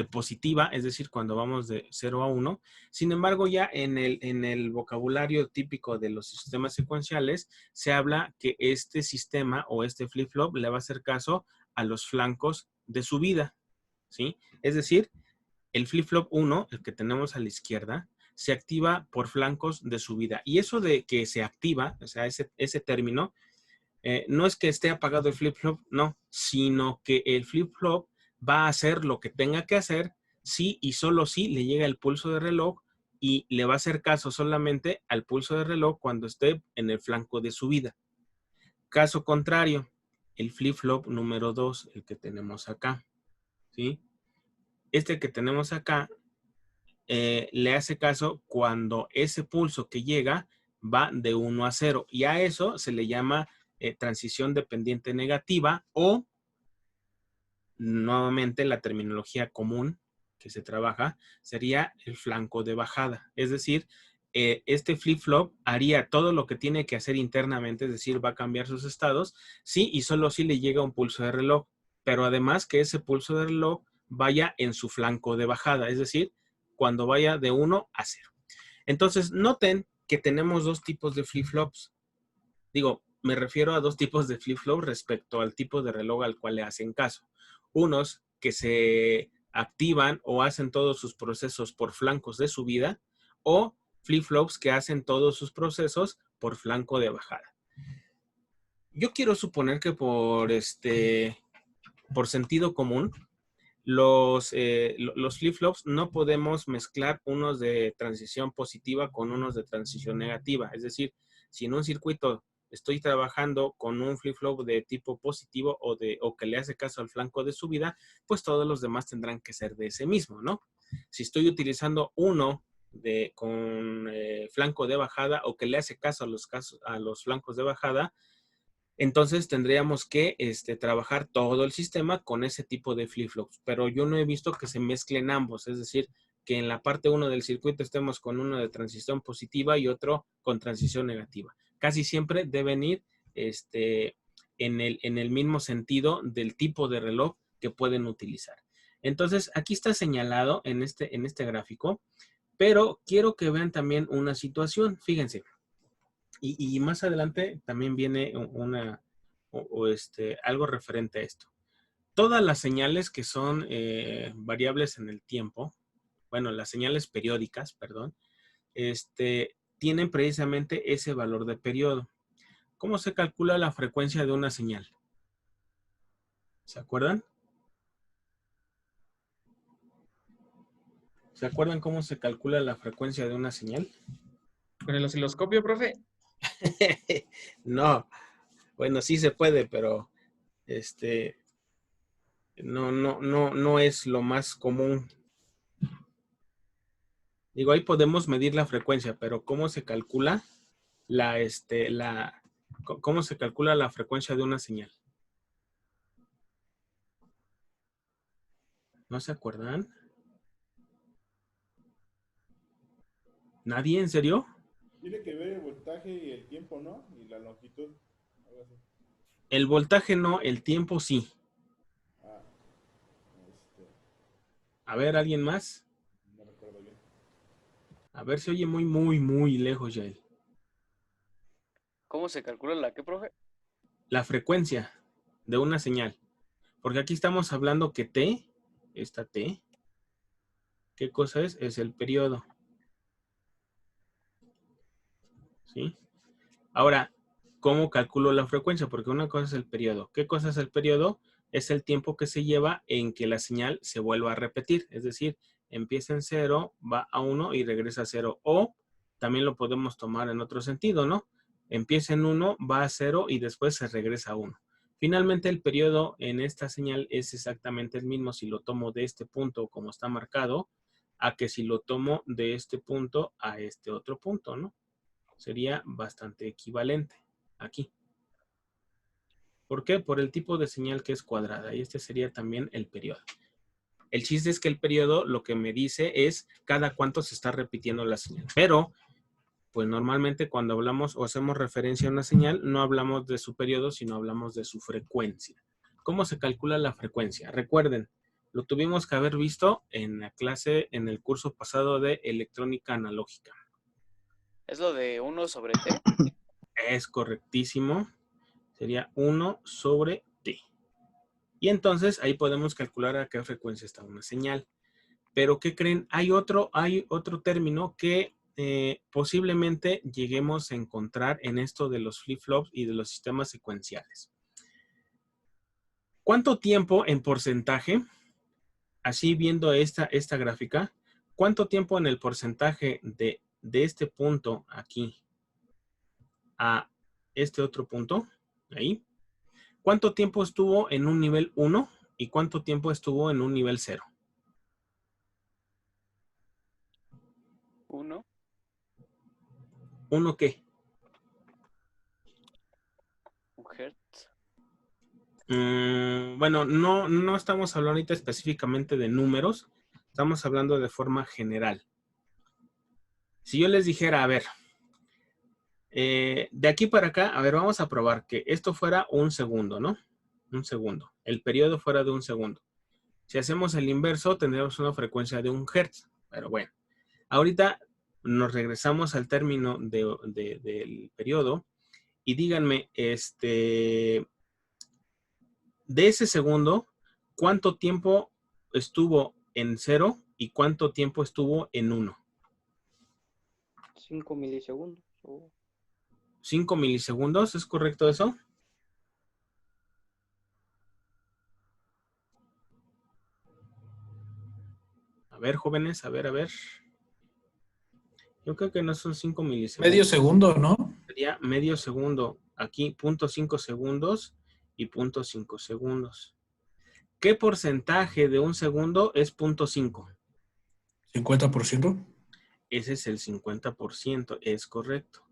positiva, es decir, cuando vamos de 0 a 1. Sin embargo, ya en el vocabulario típico de los sistemas secuenciales, se habla que este sistema o este flip-flop le va a hacer caso a los flancos de subida, ¿sí? Es decir, el flip-flop 1, el que tenemos a la izquierda, se activa por flancos de subida. Y eso de que se activa, o sea, ese término, no es que esté apagado el flip-flop, no, sino que el flip-flop va a hacer lo que tenga que hacer si y solo si le llega el pulso de reloj y le va a hacer caso solamente al pulso de reloj cuando esté en el flanco de subida. Caso contrario, el flip-flop número 2, el que tenemos acá, ¿sí? Este que tenemos acá le hace caso cuando ese pulso que llega va de 1 a 0 y a eso se le llama transición dependiente negativa o nuevamente la terminología común que se trabaja sería el flanco de bajada. Es decir, este flip-flop haría todo lo que tiene que hacer internamente, es decir, va a cambiar sus estados, sí y solo si le llega un pulso de reloj, pero además que ese pulso de reloj vaya en su flanco de bajada, es decir, cuando vaya de 1 a 0. Entonces, noten que tenemos dos tipos de flip-flops. Digo, me refiero a dos tipos de flip-flop respecto al tipo de reloj al cual le hacen caso. Unos que se activan o hacen todos sus procesos por flancos de subida o flip-flops que hacen todos sus procesos por flanco de bajada. Yo quiero suponer que por sentido común, los flip-flops no podemos mezclar unos de transición positiva con unos de transición negativa. Es decir, si en un circuito estoy trabajando con un flip-flop de tipo positivo o que le hace caso al flanco de subida, pues todos los demás tendrán que ser de ese mismo, ¿no? Si estoy utilizando uno con flanco de bajada o que le hace caso a los flancos de bajada, entonces tendríamos que trabajar todo el sistema con ese tipo de flip-flops. Pero yo no he visto que se mezclen ambos, es decir, que en la parte 1 del circuito estemos con uno de transición positiva y otro con transición negativa. Casi siempre deben ir en el mismo sentido del tipo de reloj que pueden utilizar. Entonces, aquí está señalado en este gráfico, pero quiero que vean también una situación. Fíjense. Y más adelante también viene algo referente a esto. Todas las señales que son variables en el tiempo, bueno, las señales periódicas, perdón, tienen precisamente ese valor de periodo. ¿Cómo se calcula la frecuencia de una señal? ¿Se acuerdan? ¿Se acuerdan cómo se calcula la frecuencia de una señal? ¿Con el osciloscopio, profe? No, bueno, sí se puede, pero no es lo más común. Digo, ahí podemos medir la frecuencia, pero ¿cómo se calcula cómo se calcula la frecuencia de una señal? ¿No se acuerdan? ¿Nadie? ¿En serio? Tiene que ver el voltaje y el tiempo, ¿no? Y la longitud. Algo así. El voltaje no, el tiempo sí. Ah, A ver, ¿alguien más? no recuerdo bien. A ver, se oye muy, muy, muy lejos, Yael. ¿Cómo se calcula la qué, profe? La frecuencia de una señal. Porque aquí estamos hablando que T, esta T, ¿qué cosa es? Es el periodo. ¿Sí? Ahora, ¿cómo calculo la frecuencia? Porque una cosa es el periodo. ¿Qué cosa es el periodo? Es el tiempo que se lleva en que la señal se vuelva a repetir. Es decir, empieza en 0, va a 1 y regresa a 0. O también lo podemos tomar en otro sentido, ¿no? Empieza en 1, va a 0 y después se regresa a 1. Finalmente, el periodo en esta señal es exactamente el mismo si lo tomo de este punto como está marcado, a que si lo tomo de este punto a este otro punto, ¿no? Sería bastante equivalente aquí. ¿Por qué? Por el tipo de señal que es cuadrada. Y este sería también el periodo. El chiste es que el periodo lo que me dice es cada cuánto se está repitiendo la señal. Pero, pues normalmente cuando hablamos o hacemos referencia a una señal, no hablamos de su periodo, sino hablamos de su frecuencia. ¿Cómo se calcula la frecuencia? Recuerden, lo tuvimos que haber visto en la clase, en el curso pasado de electrónica analógica. ¿Es lo de 1 sobre T? Es correctísimo. Sería 1 sobre T. Y entonces ahí podemos calcular a qué frecuencia está una señal. Pero ¿qué creen? Hay otro término que posiblemente lleguemos a encontrar en esto de los flip-flops y de los sistemas secuenciales. ¿Cuánto tiempo en porcentaje, así viendo esta gráfica, ¿Cuánto tiempo en el porcentaje de este punto aquí a este otro punto? Ahí. ¿Cuánto tiempo estuvo en un nivel 1 y cuánto tiempo estuvo en un nivel 0? 1. ¿1 qué? Un hertz. Bueno, no estamos hablando ahorita específicamente de números, estamos hablando de forma general. Si yo les dijera, a ver, de aquí para acá, a ver, vamos a probar que esto fuera un segundo, ¿no? Un segundo. El periodo fuera de un segundo. Si hacemos el inverso, tendríamos una frecuencia de 1 hertz. Pero bueno, ahorita nos regresamos al término del periodo y díganme, de ese segundo, ¿cuánto tiempo estuvo en 0 y cuánto tiempo estuvo en 1? 5 milisegundos. 5 milisegundos, ¿es correcto eso? A ver, jóvenes, a ver. Yo creo que no son 5 milisegundos. Medio segundo, ¿no? Sería medio segundo. Aquí, 0.5 segundos y 0.5 segundos. ¿Qué porcentaje de un segundo es 0.5? 50%. Ese es el 50%, es correcto.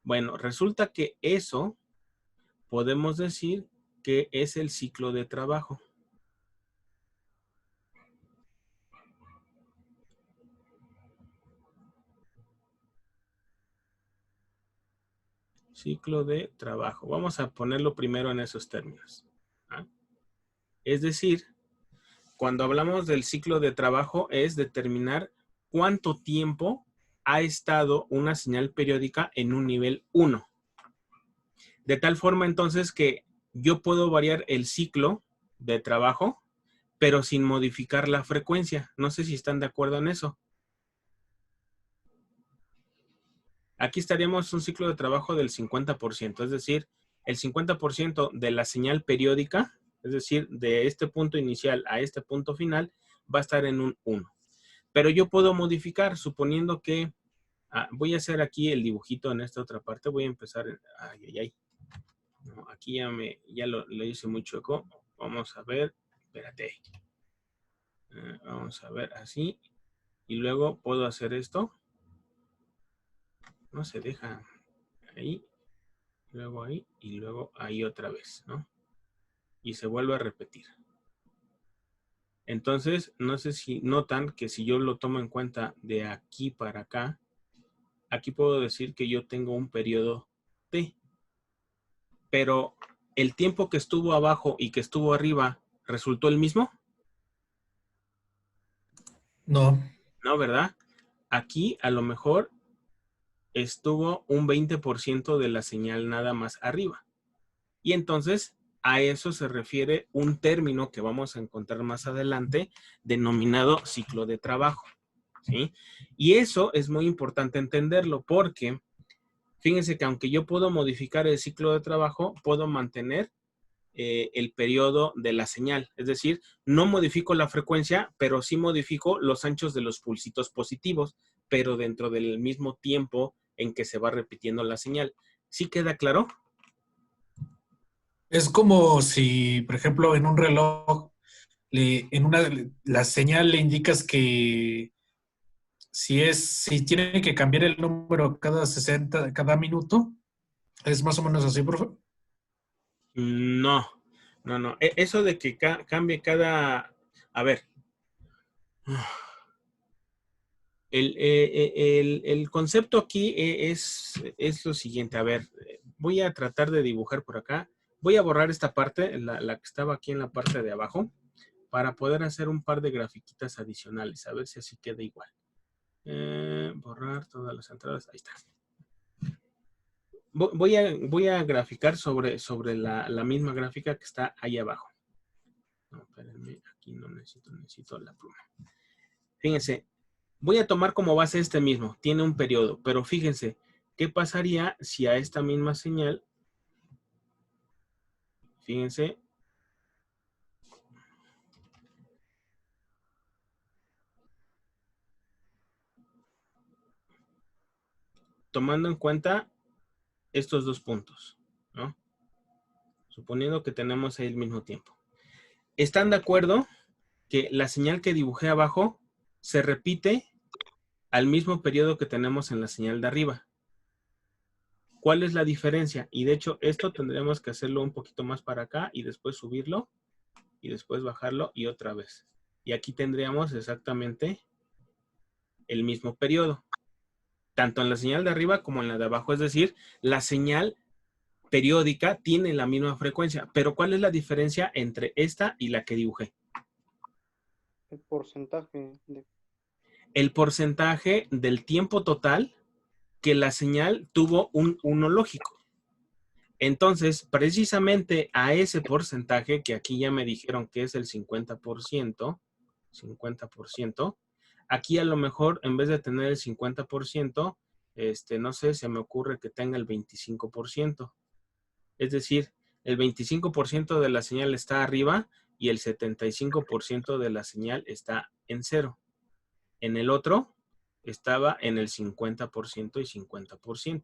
Bueno, resulta que eso podemos decir que es el ciclo de trabajo. Ciclo de trabajo. Vamos a ponerlo primero en esos términos. ¿Ah? Es decir, cuando hablamos del ciclo de trabajo es determinar cuánto tiempo ha estado una señal periódica en un nivel 1. De tal forma entonces que yo puedo variar el ciclo de trabajo, pero sin modificar la frecuencia. No sé si están de acuerdo en eso. Aquí estaríamos un ciclo de trabajo del 50%, es decir, el 50% de la señal periódica, es decir, de este punto inicial a este punto final, va a estar en un 1. Pero yo puedo modificar, suponiendo que, voy a hacer aquí el dibujito en esta otra parte, voy a empezar, no, aquí ya lo hice muy chueco. Vamos a ver, espérate. Vamos a ver así, y luego puedo hacer esto. No se deja ahí. Luego ahí y luego ahí otra vez, ¿no? Y se vuelve a repetir. Entonces, no sé si notan que si yo lo tomo en cuenta de aquí para acá, aquí puedo decir que yo tengo un periodo T. Pero el tiempo que estuvo abajo y que estuvo arriba, ¿resultó el mismo? No. No, ¿verdad? Aquí a lo mejor estuvo un 20% de la señal nada más arriba. Y entonces a eso se refiere un término que vamos a encontrar más adelante denominado ciclo de trabajo, ¿sí? Y eso es muy importante entenderlo porque fíjense que aunque yo puedo modificar el ciclo de trabajo, puedo mantener el periodo de la señal. Es decir, no modifico la frecuencia, pero sí modifico los anchos de los pulsitos positivos, pero dentro del mismo tiempo en que se va repitiendo la señal. ¿Sí queda claro? Es como si, por ejemplo, en un reloj, la señal le indicas que si tiene que cambiar el número cada minuto, es más o menos así, profe. No. Eso de que cambie cada... A ver. El concepto aquí es lo siguiente. A ver, voy a tratar de dibujar por acá. Voy a borrar esta parte, la que estaba aquí en la parte de abajo, para poder hacer un par de grafiquitas adicionales. A ver si así queda igual. Borrar todas las entradas. Ahí está. Voy a graficar sobre la misma gráfica que está ahí abajo. No, espérenme, aquí no necesito la pluma. Fíjense, voy a tomar como base este mismo, tiene un periodo, pero fíjense, ¿qué pasaría si a esta misma señal, fíjense, tomando en cuenta estos dos puntos, ¿no? Suponiendo que tenemos ahí el mismo tiempo. ¿Están de acuerdo que la señal que dibujé abajo se repite al mismo periodo que tenemos en la señal de arriba? ¿Cuál es la diferencia? Y de hecho, esto tendríamos que hacerlo un poquito más para acá y después subirlo y después bajarlo y otra vez. Y aquí tendríamos exactamente el mismo periodo, tanto en la señal de arriba como en la de abajo. Es decir, la señal periódica tiene la misma frecuencia. Pero ¿cuál es la diferencia entre esta y la que dibujé? El porcentaje. El porcentaje del tiempo total que la señal tuvo un uno lógico. Entonces, precisamente a ese porcentaje, que aquí ya me dijeron que es el 50%, aquí a lo mejor en vez de tener el 50%, no sé, se me ocurre que tenga el 25%. Es decir, el 25% de la señal está arriba y el 75% de la señal está en cero. En el otro estaba en el 50% y 50%.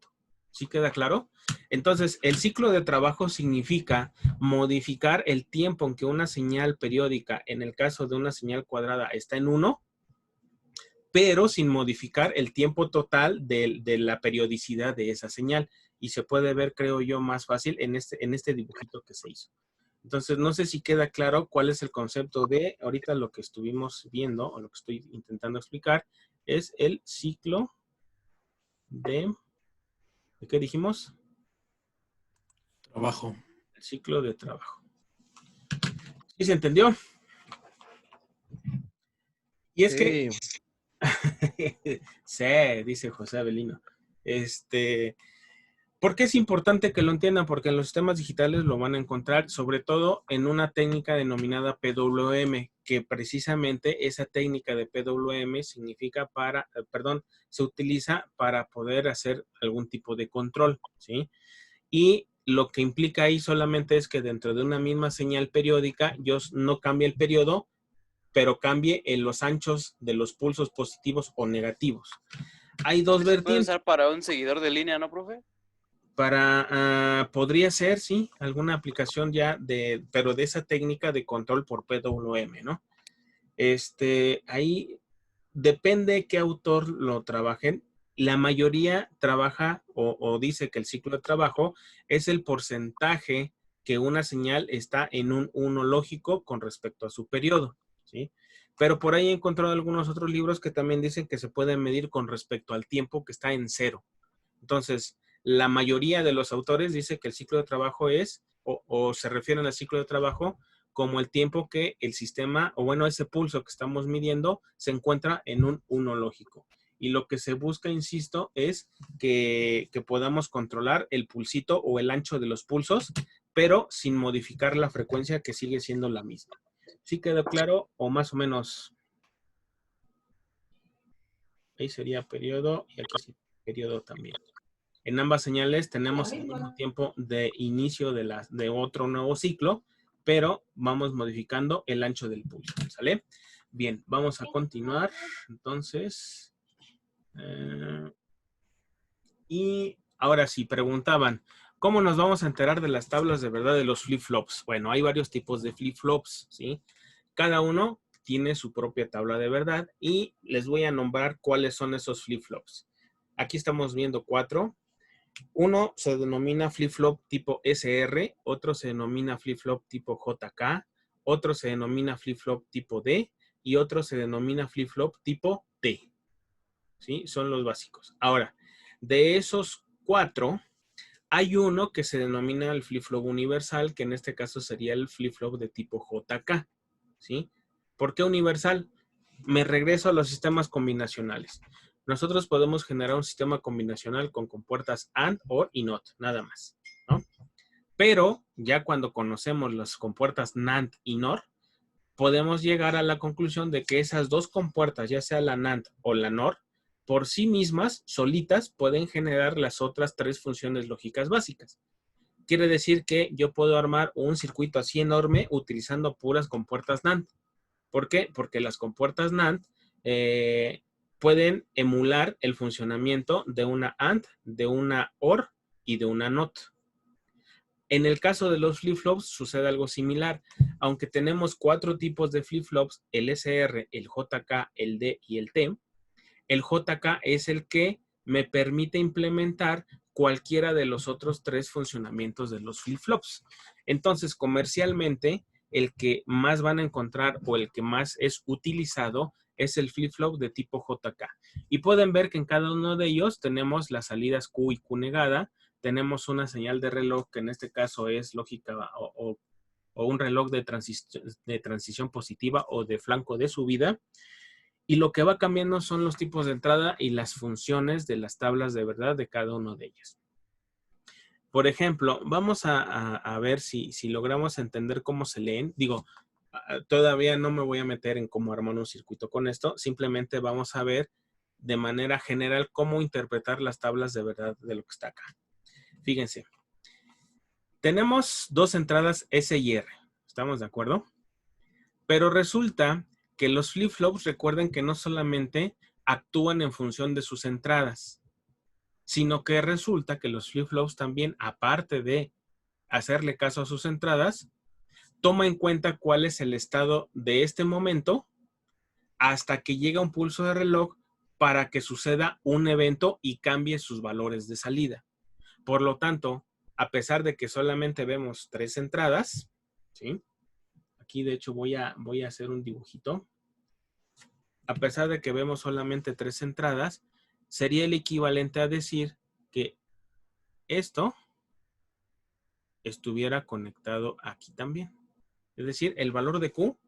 ¿Sí queda claro? Entonces, el ciclo de trabajo significa modificar el tiempo en que una señal periódica, en el caso de una señal cuadrada, está en 1, pero sin modificar el tiempo total de la periodicidad de esa señal. Y se puede ver, creo yo, más fácil en este dibujito que se hizo. Entonces, no sé si queda claro cuál es el concepto de, ahorita lo que estuvimos viendo, o lo que estoy intentando explicar, es el ciclo ¿de qué dijimos? Trabajo. El ciclo de trabajo. ¿Sí se entendió? Y es que... sí, dice José Avelino. ¿Por qué es importante que lo entiendan? Porque en los sistemas digitales lo van a encontrar, sobre todo en una técnica denominada PWM, que precisamente esa técnica de PWM significa se utiliza para poder hacer algún tipo de control, ¿sí? Y lo que implica ahí solamente es que dentro de una misma señal periódica, yo no cambie el periodo, pero cambie en los anchos de los pulsos positivos o negativos. Hay dos vertientes. ¿Puede usar para un seguidor de línea, no, profe? Podría ser, sí, alguna aplicación ya pero de esa técnica de control por PWM, ¿no? Ahí depende qué autor lo trabajen. La mayoría trabaja o dice que el ciclo de trabajo es el porcentaje que una señal está en un uno lógico con respecto a su periodo, ¿sí? Pero por ahí he encontrado algunos otros libros que también dicen que se puede medir con respecto al tiempo que está en cero. Entonces, la mayoría de los autores dice que el ciclo de trabajo es, o se refieren al ciclo de trabajo como el tiempo que el sistema, o bueno, ese pulso que estamos midiendo, se encuentra en un uno lógico. Y lo que se busca, insisto, es que podamos controlar el pulsito o el ancho de los pulsos, pero sin modificar la frecuencia que sigue siendo la misma. ¿Sí quedó claro? O más o menos. Ahí sería periodo y aquí sí periodo también. En ambas señales tenemos el mismo tiempo de inicio de otro nuevo ciclo, pero vamos modificando el ancho del pulso, ¿sale? Bien, vamos a continuar. Entonces, y ahora sí, preguntaban, ¿cómo nos vamos a enterar de las tablas de verdad de los flip-flops? Bueno, hay varios tipos de flip-flops, ¿sí? Cada uno tiene su propia tabla de verdad y les voy a nombrar cuáles son esos flip-flops. Aquí estamos viendo 4. Uno se denomina flip-flop tipo SR, otro se denomina flip-flop tipo JK, otro se denomina flip-flop tipo D y otro se denomina flip-flop tipo T. ¿Sí? Son los básicos. Ahora, de esos 4, hay uno que se denomina el flip-flop universal, que en este caso sería el flip-flop de tipo JK. ¿Sí? ¿Por qué universal? Me regreso a los sistemas combinacionales. Nosotros podemos generar un sistema combinacional con compuertas AND, OR y NOT, nada más, ¿no? Pero ya cuando conocemos las compuertas NAND y NOR, podemos llegar a la conclusión de que esas dos compuertas, ya sea la NAND o la NOR, por sí mismas, solitas, pueden generar las otras 3 funciones lógicas básicas. Quiere decir que yo puedo armar un circuito así enorme utilizando puras compuertas NAND. ¿Por qué? Porque las compuertas NAND pueden emular el funcionamiento de una AND, de una OR y de una NOT. En el caso de los flip-flops sucede algo similar. Aunque tenemos 4 tipos de flip-flops, el SR, el JK, el D y el T, el JK es el que me permite implementar cualquiera de los otros 3 funcionamientos de los flip-flops. Entonces, comercialmente, el que más van a encontrar o el que más es utilizado es el flip-flop de tipo JK. Y pueden ver que en cada uno de ellos tenemos las salidas Q y Q negada. Tenemos una señal de reloj que en este caso es lógica o un reloj de transición positiva o de flanco de subida. Y lo que va cambiando son los tipos de entrada y las funciones de las tablas de verdad de cada uno de ellos. Por ejemplo, vamos a ver si logramos entender cómo se leen. Digo, todavía no me voy a meter en cómo armar un circuito con esto. Simplemente vamos a ver de manera general cómo interpretar las tablas de verdad de lo que está acá. Fíjense. Tenemos 2 entradas S y R. ¿Estamos de acuerdo? Pero resulta que los flip-flops, recuerden que no solamente actúan en función de sus entradas, sino que resulta que los flip-flops también, aparte de hacerle caso a sus entradas, toma en cuenta cuál es el estado de este momento hasta que llega un pulso de reloj para que suceda un evento y cambie sus valores de salida. Por lo tanto, a pesar de que solamente vemos 3 entradas, ¿sí? Aquí de hecho voy a hacer un dibujito. A pesar de que vemos solamente 3 entradas, sería el equivalente a decir que esto estuviera conectado aquí también. Es decir, el valor de Q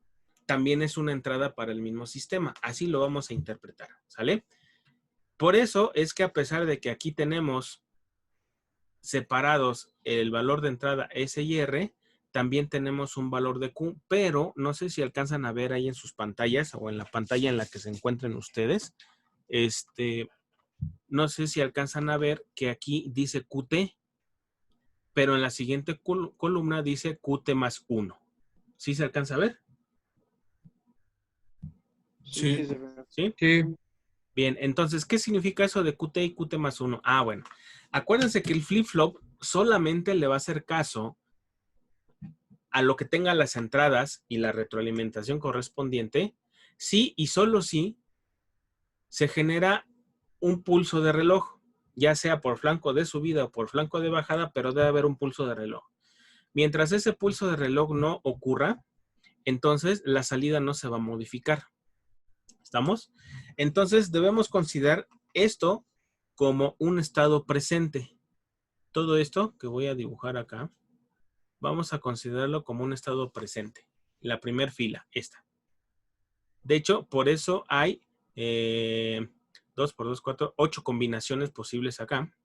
también es una entrada para el mismo sistema. Así lo vamos a interpretar, ¿sale? Por eso es que a pesar de que aquí tenemos separados el valor de entrada S y R, también tenemos un valor de Q, pero no sé si alcanzan a ver ahí en sus pantallas o en la pantalla en la que se encuentren ustedes. No sé si alcanzan a ver que aquí dice QT, pero en la siguiente columna dice QT más 1. ¿Sí se alcanza a ver? Sí. ¿Sí? Sí. Bien, entonces, ¿qué significa eso de QT y QT más 1? Ah, bueno. Acuérdense que el flip-flop solamente le va a hacer caso a lo que tenga las entradas y la retroalimentación correspondiente, sí y solo si se genera un pulso de reloj, ya sea por flanco de subida o por flanco de bajada, pero debe haber un pulso de reloj. Mientras ese pulso de reloj no ocurra, entonces la salida no se va a modificar. ¿Estamos? Entonces debemos considerar esto como un estado presente. Todo esto que voy a dibujar acá, vamos a considerarlo como un estado presente. La primera fila, esta. De hecho, por eso hay 2 por 2, 4, 8 combinaciones posibles acá.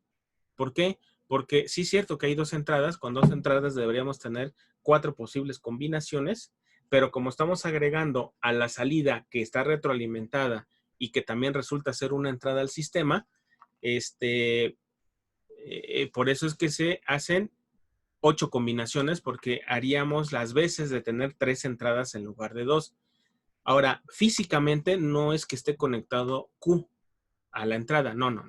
¿Por qué? Porque sí es cierto que hay 2 entradas. Con 2 entradas deberíamos tener 4 posibles combinaciones, pero como estamos agregando a la salida que está retroalimentada y que también resulta ser una entrada al sistema, por eso es que se hacen 8 combinaciones, porque haríamos las veces de tener 3 entradas en lugar de 2. Ahora, físicamente no es que esté conectado Q a la entrada, no.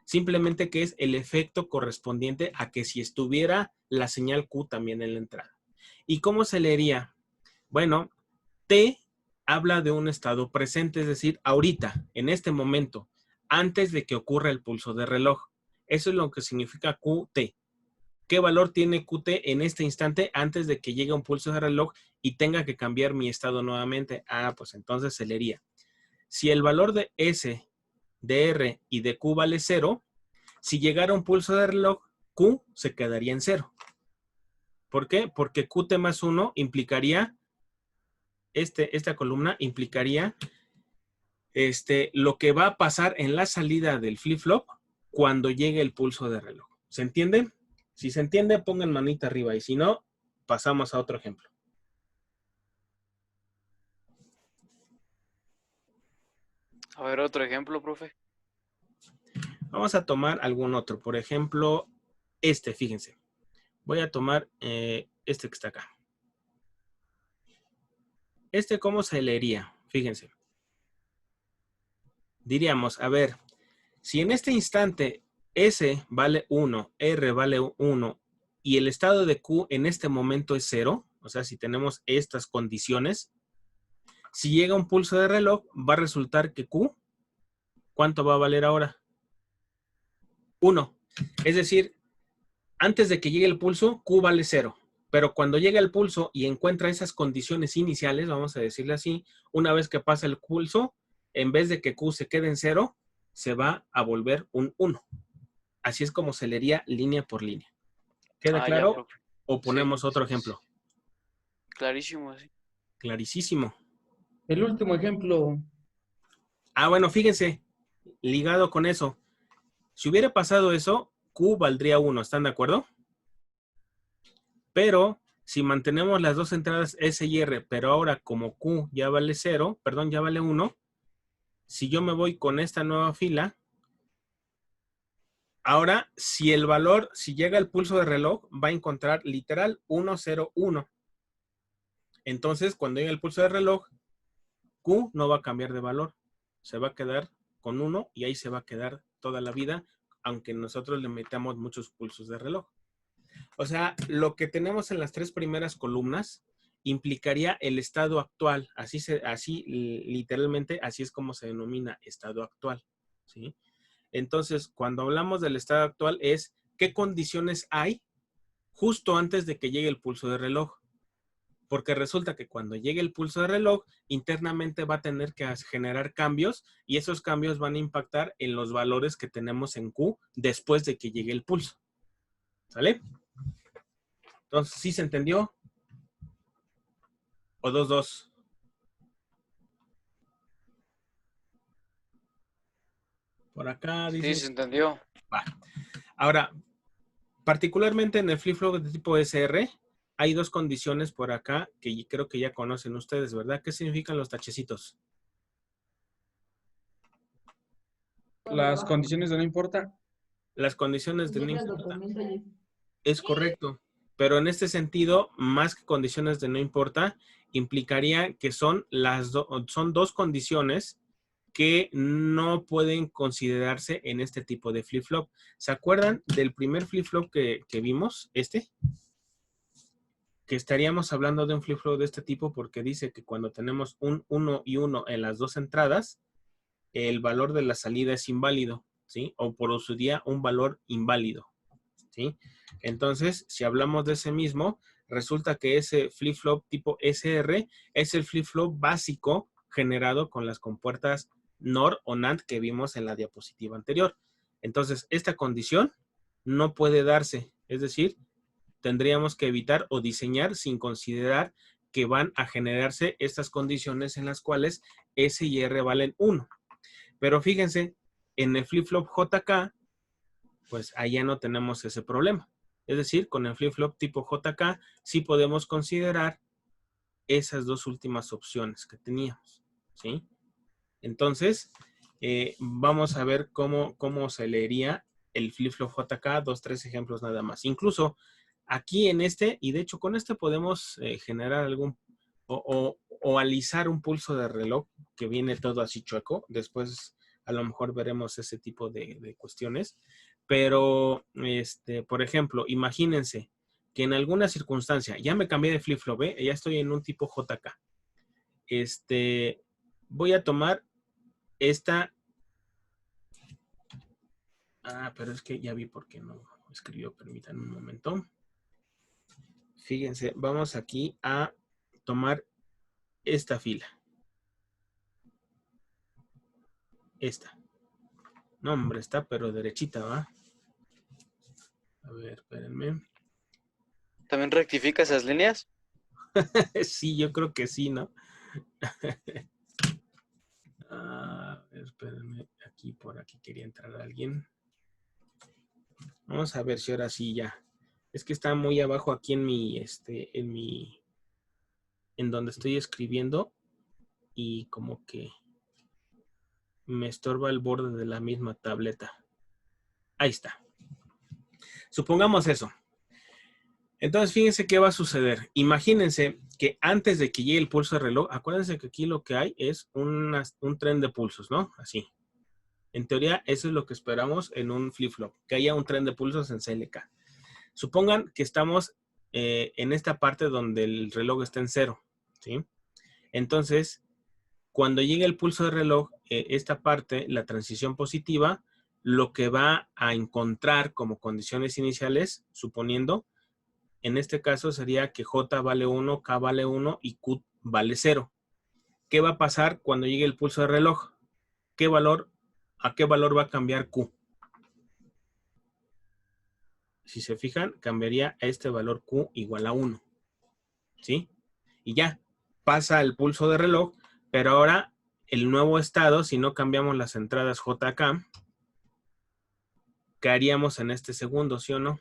Simplemente que es el efecto correspondiente a que si estuviera la señal Q también en la entrada. ¿Y cómo se leería? Bueno, T habla de un estado presente, es decir, ahorita, en este momento, antes de que ocurra el pulso de reloj. Eso es lo que significa QT. ¿Qué valor tiene QT en este instante antes de que llegue un pulso de reloj y tenga que cambiar mi estado nuevamente? Ah, pues entonces se leería. Si el valor de S, de R y de Q vale 0, si llegara un pulso de reloj, Q se quedaría en 0. ¿Por qué? Porque QT más 1 implicaría, esta columna implicaría lo que va a pasar en la salida del flip-flop cuando llegue el pulso de reloj. ¿Se entiende? Si se entiende, pongan manita arriba y si no, pasamos a otro ejemplo. A ver, otro ejemplo, profe. Vamos a tomar algún otro. Por ejemplo, fíjense. Voy a tomar este que está acá. ¿Cómo se leería? Fíjense. diríamos, a ver, si en este instante S vale 1, R vale 1 y el estado de Q en este momento es 0, o sea, si tenemos estas condiciones, si llega un pulso de reloj, va a resultar que Q, ¿cuánto va a valer ahora? 1. Es decir, antes de que llegue el pulso, Q vale 0. Pero cuando llega el pulso y encuentra esas condiciones iniciales, vamos a decirle así, una vez que pasa el pulso, en vez de que Q se quede en 0, se va a volver un 1. Así es como se leería línea por línea. ¿Queda claro? Ya, profe. ¿O ponemos Sí, otro sí, ejemplo? sí. Clarísimo, sí. Clarísimo. El último ejemplo. Ah, bueno, fíjense, ligado con eso. Si hubiera pasado eso, Q valdría 1, ¿están de acuerdo? Pero si mantenemos las dos entradas S y R, pero ahora como Q ya vale 0, perdón, ya vale 1, si yo me voy con esta nueva fila, ahora si el valor, si llega el pulso de reloj, va a encontrar literal 1, 0, 1. Entonces, cuando llegue el pulso de reloj, Q no va a cambiar de valor. Se va a quedar con 1 y ahí se va a quedar toda la vida, aunque nosotros le metamos muchos pulsos de reloj. O sea, lo que tenemos en las tres primeras columnas implicaría el estado actual. Así literalmente, así es como se denomina estado actual, ¿sí? Entonces, cuando hablamos del estado actual es qué condiciones hay justo antes de que llegue el pulso de reloj. Porque resulta que cuando llegue el pulso de reloj, internamente va a tener que generar cambios y esos cambios van a impactar en los valores que tenemos en Q después de que llegue el pulso. ¿Sale? Entonces, ¿sí se entendió? ¿O 2-2? Por acá dice... Sí, se entendió. Va. Ahora, particularmente en el flip-flop de tipo SR, hay dos condiciones por acá que creo que ya conocen ustedes, ¿verdad? ¿Qué significan los tachecitos? Las condiciones de no importa. Las condiciones de no importa. Es correcto. Pero en este sentido, más que condiciones de no importa, implicaría que son dos condiciones que no pueden considerarse en este tipo de flip-flop. ¿Se acuerdan del primer flip-flop que vimos? Que estaríamos hablando de un flip-flop de este tipo porque dice que cuando tenemos un 1 y 1 en las dos entradas, el valor de la salida es inválido, ¿sí? O por su día un valor inválido, ¿sí? Entonces, si hablamos de ese mismo, resulta que ese flip-flop tipo SR es el flip-flop básico generado con las compuertas NOR o NAND que vimos en la diapositiva anterior. Entonces, esta condición no puede darse, es decir, tendríamos que evitar o diseñar sin considerar que van a generarse estas condiciones en las cuales S y R valen 1. Pero fíjense, en el flip-flop JK, pues allá no tenemos ese problema. Es decir, con el flip-flop tipo JK sí podemos considerar esas dos últimas opciones que teníamos, ¿sí? Entonces, vamos a ver cómo se leería el flip-flop JK, 2, 3 ejemplos nada más. Incluso aquí en este, y de hecho con este podemos generar algún, o alisar un pulso de reloj que viene todo así chueco. Después a lo mejor veremos ese tipo de cuestiones. Pero, por ejemplo, imagínense que en alguna circunstancia, ya me cambié de flip-flop, ya estoy en un tipo JK. Voy a tomar esta. Pero es que ya vi por qué no escribió. Permítanme un momento. Fíjense, vamos aquí a tomar esta fila. Esta. No, hombre, está pero derechita, ¿va? A ver, espérenme. ¿También rectifica esas líneas? Sí, yo creo que sí, ¿no? A ver, espérenme. Por aquí quería entrar alguien. Vamos a ver si ahora sí ya. Es que está muy abajo aquí en en donde estoy escribiendo y como que me estorba el borde de la misma tableta. Ahí está. Supongamos eso. Entonces, fíjense qué va a suceder. Imagínense que antes de que llegue el pulso de reloj, acuérdense que aquí lo que hay es un tren de pulsos, ¿no? Así. En teoría, eso es lo que esperamos en un flip-flop, que haya un tren de pulsos en CLK. Supongan que estamos en esta parte donde el reloj está en 0, ¿sí? Entonces, cuando llegue el pulso de reloj, esta parte, la transición positiva, lo que va a encontrar como condiciones iniciales, suponiendo, en este caso sería que J vale 1, K vale 1 y Q vale 0. ¿Qué va a pasar cuando llegue el pulso de reloj? ¿A qué valor va a cambiar Q? Si se fijan, cambiaría a este valor Q igual a 1. ¿Sí? Y ya, pasa el pulso de reloj, pero ahora el nuevo estado, si no cambiamos las entradas JK, ¿qué haríamos en este segundo, sí o no?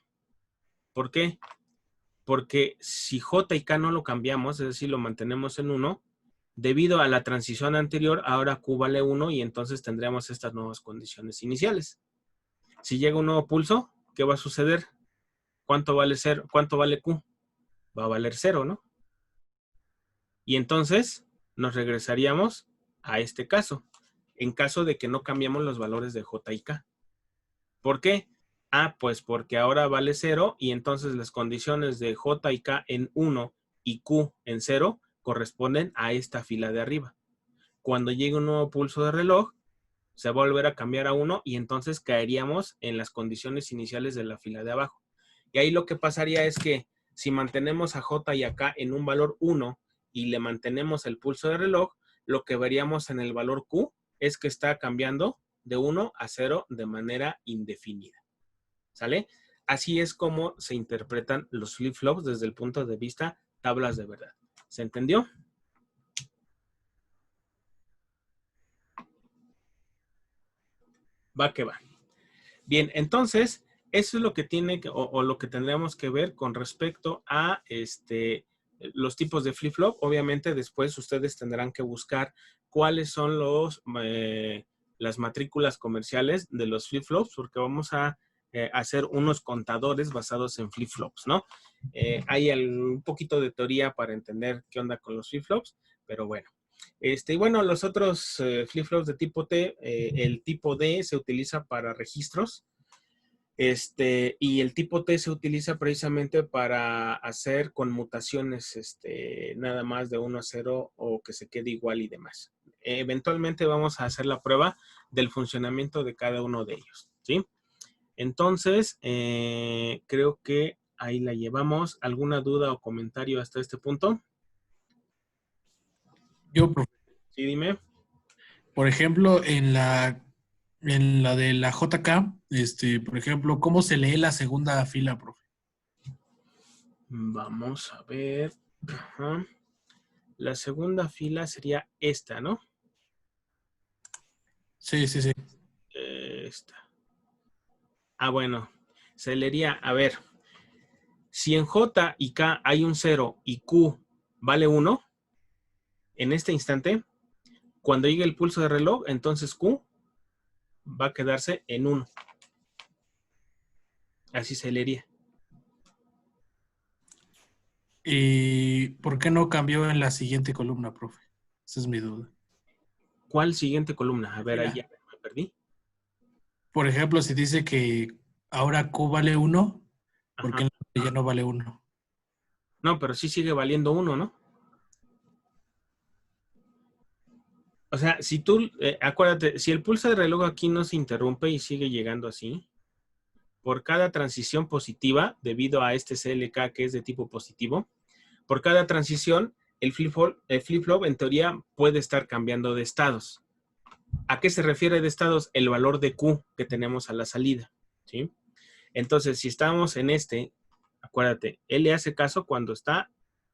¿Por qué? Porque si J y K no lo cambiamos, es decir, lo mantenemos en 1, debido a la transición anterior, ahora Q vale 1 y entonces tendríamos estas nuevas condiciones iniciales. Si llega un nuevo pulso, ¿qué va a suceder? ¿Cuánto vale Q? Va a valer 0, ¿no? Y entonces nos regresaríamos a este caso, en caso de que no cambiemos los valores de J y K. ¿Por qué? Pues porque ahora vale 0 y entonces las condiciones de J y K en 1 y Q en 0 corresponden a esta fila de arriba. Cuando llegue un nuevo pulso de reloj, se va a volver a cambiar a 1 y entonces caeríamos en las condiciones iniciales de la fila de abajo. Y ahí lo que pasaría es que si mantenemos a J y a K en un valor 1 y le mantenemos el pulso de reloj, lo que veríamos en el valor Q es que está cambiando de 1 a 0 de manera indefinida. ¿Sale? Así es como se interpretan los flip-flops desde el punto de vista tablas de verdad. ¿Se entendió? Va que va. Bien, entonces, eso es lo que tiene que, o lo que tendríamos que ver con respecto a los tipos de flip-flop. Obviamente, después ustedes tendrán que buscar cuáles son las matrículas comerciales de los flip-flops, porque vamos a hacer unos contadores basados en flip-flops, ¿no? Hay un poquito de teoría para entender qué onda con los flip-flops, pero bueno. Y bueno, los otros flip-flops de tipo T, el tipo D se utiliza para registros, y el tipo T se utiliza precisamente para hacer conmutaciones, nada más de 1 a 0 o que se quede igual y demás. Eventualmente vamos a hacer la prueba del funcionamiento de cada uno de ellos, ¿sí? Entonces, creo que ahí la llevamos. ¿Alguna duda o comentario hasta este punto? Yo, profe. Sí, dime. Por ejemplo, en la de la JK, por ejemplo, ¿cómo se lee la segunda fila, profe? Vamos a ver. Ajá. La segunda fila sería esta, ¿no? Sí, sí, sí. Esta. Bueno, se leería, a ver, si en J y K hay un 0 y Q vale 1, en este instante, cuando llegue el pulso de reloj, entonces Q va a quedarse en 1. Así se leería. ¿Y por qué no cambió en la siguiente columna, profe? Esa es mi duda. ¿Cuál siguiente columna? A ver, ahí ya me perdí. Por ejemplo, si dice que ahora Q vale 1, ¿por qué ya no vale 1? No, pero sí sigue valiendo 1, ¿no? O sea, si tú, acuérdate, si el pulso de reloj aquí no se interrumpe y sigue llegando así, por cada transición positiva, debido a este CLK que es de tipo positivo, por cada transición, el flip-flop en teoría puede estar cambiando de estados. ¿A qué se refiere de estados? El valor de Q que tenemos a la salida, ¿sí? Entonces, si estamos en acuérdate, él le hace caso cuando está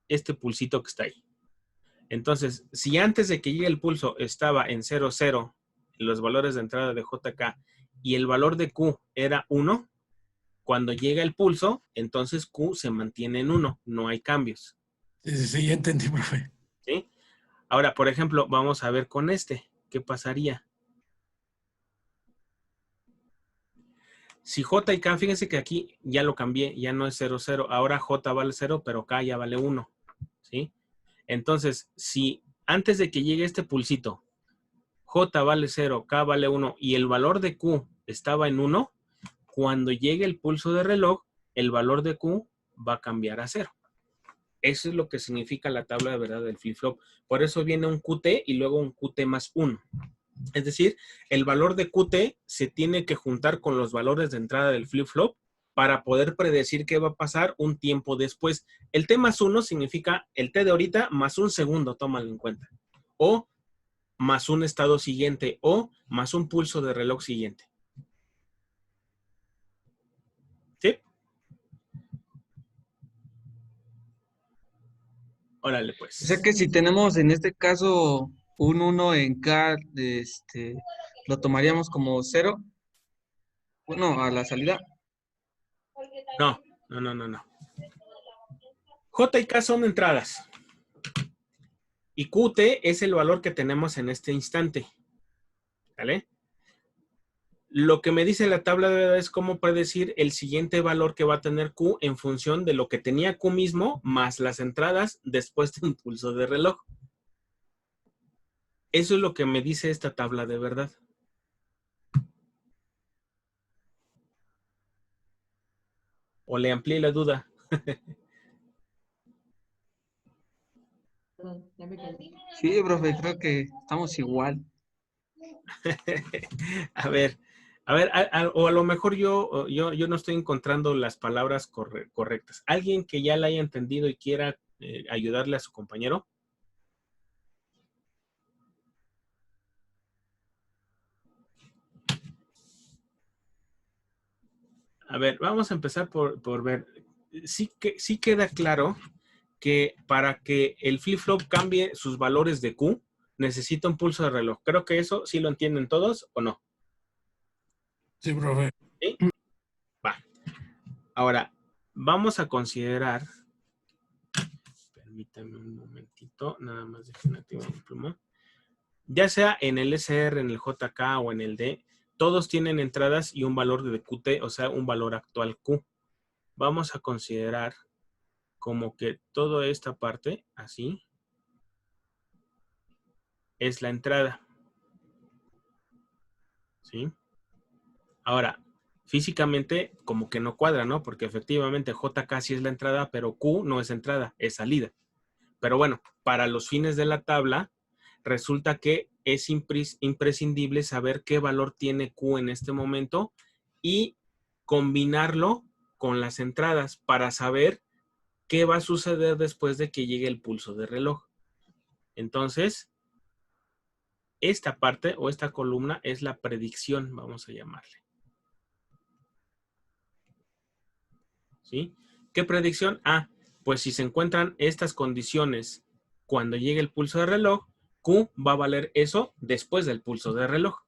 este pulsito que está ahí. Entonces, si antes de que llegue el pulso estaba en 0, 0, los valores de entrada de JK, y el valor de Q era 1, cuando llega el pulso, entonces Q se mantiene en 1, no hay cambios. Sí, ya entendí, profe. ¿Sí? Ahora, por ejemplo, vamos a ver con ¿qué pasaría? Si J y K, fíjense que aquí ya lo cambié, ya no es 0, 0, ahora J vale 0, pero K ya vale 1, ¿sí? Entonces, si antes de que llegue este pulsito, J vale 0, K vale 1 y el valor de Q estaba en 1, cuando llegue el pulso de reloj, el valor de Q va a cambiar a 0. Eso es lo que significa la tabla de verdad del flip-flop. Por eso viene un QT y luego un QT más 1. Es decir, el valor de QT se tiene que juntar con los valores de entrada del flip-flop para poder predecir qué va a pasar un tiempo después. El T más 1 significa el T de ahorita más un segundo, tómalo en cuenta. O más un estado siguiente o más un pulso de reloj siguiente. ¿Sí? Órale, pues. O sea que si tenemos en este caso un 1 en K, lo tomaríamos como 0. Bueno, a la salida. No. J y K son entradas. Y QT es el valor que tenemos en este instante. ¿Vale? Lo que me dice la tabla de verdad es cómo predecir el siguiente valor que va a tener Q en función de lo que tenía Q mismo más las entradas después de un pulso de reloj. Eso es lo que me dice esta tabla de verdad. ¿O le amplié la duda? Sí, profe, creo que estamos igual. A ver, o a lo mejor yo no estoy encontrando las palabras correctas. ¿Alguien que ya la haya entendido y quiera ayudarle a su compañero? A ver, vamos a empezar por ver. Sí queda claro que para que el flip-flop cambie sus valores de Q, necesita un pulso de reloj. Creo que eso sí lo entienden todos, ¿o no? Sí, profe. ¿Sí? Va. Ahora, vamos a considerar, permítanme un momentito, nada más déjenme activar el plumón. Ya sea en el SR, en el JK o en el D, todos tienen entradas y un valor de QT, o sea, un valor actual Q. Vamos a considerar como que toda esta parte, así, es la entrada. ¿Sí? Ahora, físicamente como que no cuadra, ¿no? Porque efectivamente JK sí es la entrada, pero Q no es entrada, es salida. Pero bueno, para los fines de la tabla, resulta que es imprescindible saber qué valor tiene Q en este momento y combinarlo con las entradas para saber qué va a suceder después de que llegue el pulso de reloj. Entonces, esta parte o esta columna es la predicción, vamos a llamarle. ¿Sí? ¿Qué predicción? Ah, pues si se encuentran estas condiciones cuando llegue el pulso de reloj, Q va a valer eso después del pulso de reloj.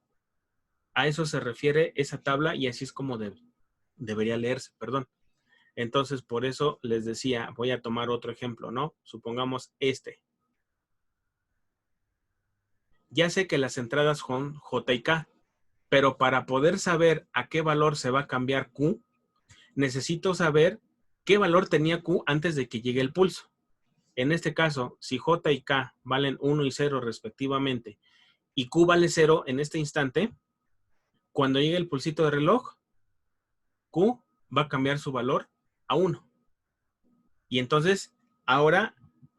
A eso se refiere esa tabla y así es como debería leerse, perdón. Entonces, por eso les decía, voy a tomar otro ejemplo, ¿no? Supongamos este. Ya sé que las entradas son J y K, pero para poder saber a qué valor se va a cambiar Q, necesito saber qué valor tenía Q antes de que llegue el pulso. En este caso, si J y K valen 1 y 0 respectivamente y Q vale 0 en este instante, cuando llegue el pulsito de reloj, Q va a cambiar su valor a 1. Y entonces, ahora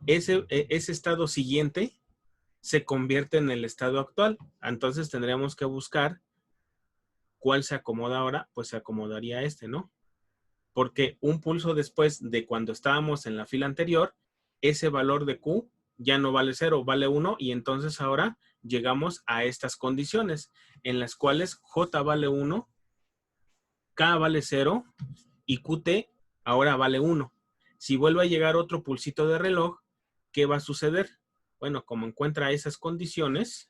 ese estado siguiente se convierte en el estado actual. Entonces tendríamos que buscar cuál se acomoda ahora, pues se acomodaría este, ¿no? Porque un pulso después de cuando estábamos en la fila anterior, ese valor de Q ya no vale 0, vale 1 y entonces ahora llegamos a estas condiciones en las cuales J vale 1, K vale 0 y QT ahora vale 1. Si vuelve a llegar otro pulsito de reloj, ¿qué va a suceder? Bueno, como encuentra esas condiciones,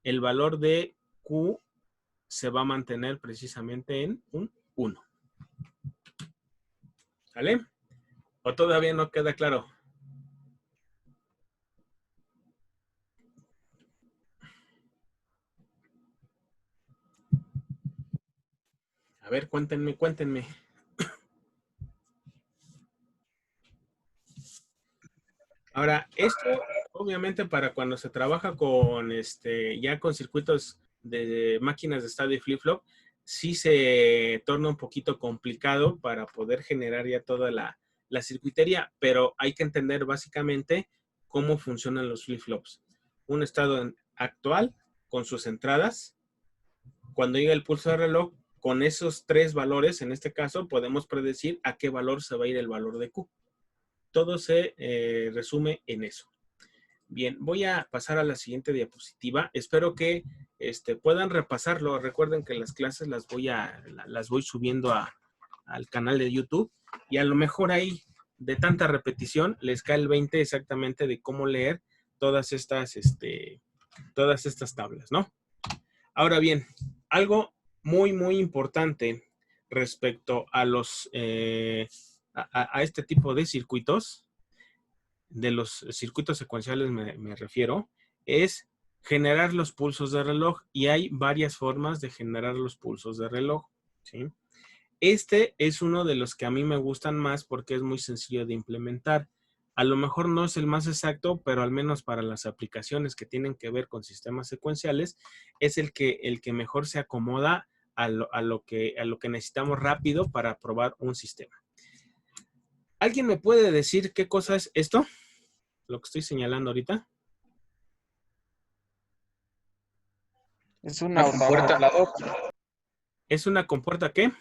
el valor de Q se va a mantener precisamente en un 1. ¿Sale? ¿O todavía no queda claro? A ver, cuéntenme. Ahora, esto Obviamente para cuando se trabaja con ya con circuitos de máquinas de estado y flip-flop, sí se torna un poquito complicado para poder generar ya toda la circuitería, pero hay que entender básicamente cómo funcionan los flip-flops. Un estado actual con sus entradas. Cuando llega el pulso de reloj, con esos 3 valores, en este caso, podemos predecir a qué valor se va a ir el valor de Q. Todo se resume en eso. Bien, voy a pasar a la siguiente diapositiva. Espero que puedan repasarlo. Recuerden que las clases las voy subiendo al canal de YouTube y a lo mejor ahí, de tanta repetición, les cae el 20 exactamente de cómo leer todas estas tablas, ¿no? Ahora bien, algo muy, muy importante respecto a a este tipo de circuitos, de los circuitos secuenciales me refiero, es generar los pulsos de reloj, y hay varias formas de generar los pulsos de reloj, ¿sí? Este es uno de los que a mí me gustan más porque es muy sencillo de implementar. A lo mejor no es el más exacto, pero al menos para las aplicaciones que tienen que ver con sistemas secuenciales, es el que mejor se acomoda a lo que necesitamos rápido para probar un sistema. ¿Alguien me puede decir qué cosa es esto? Lo que estoy señalando ahorita. Es un autocomplador. ¿Es una compuerta qué?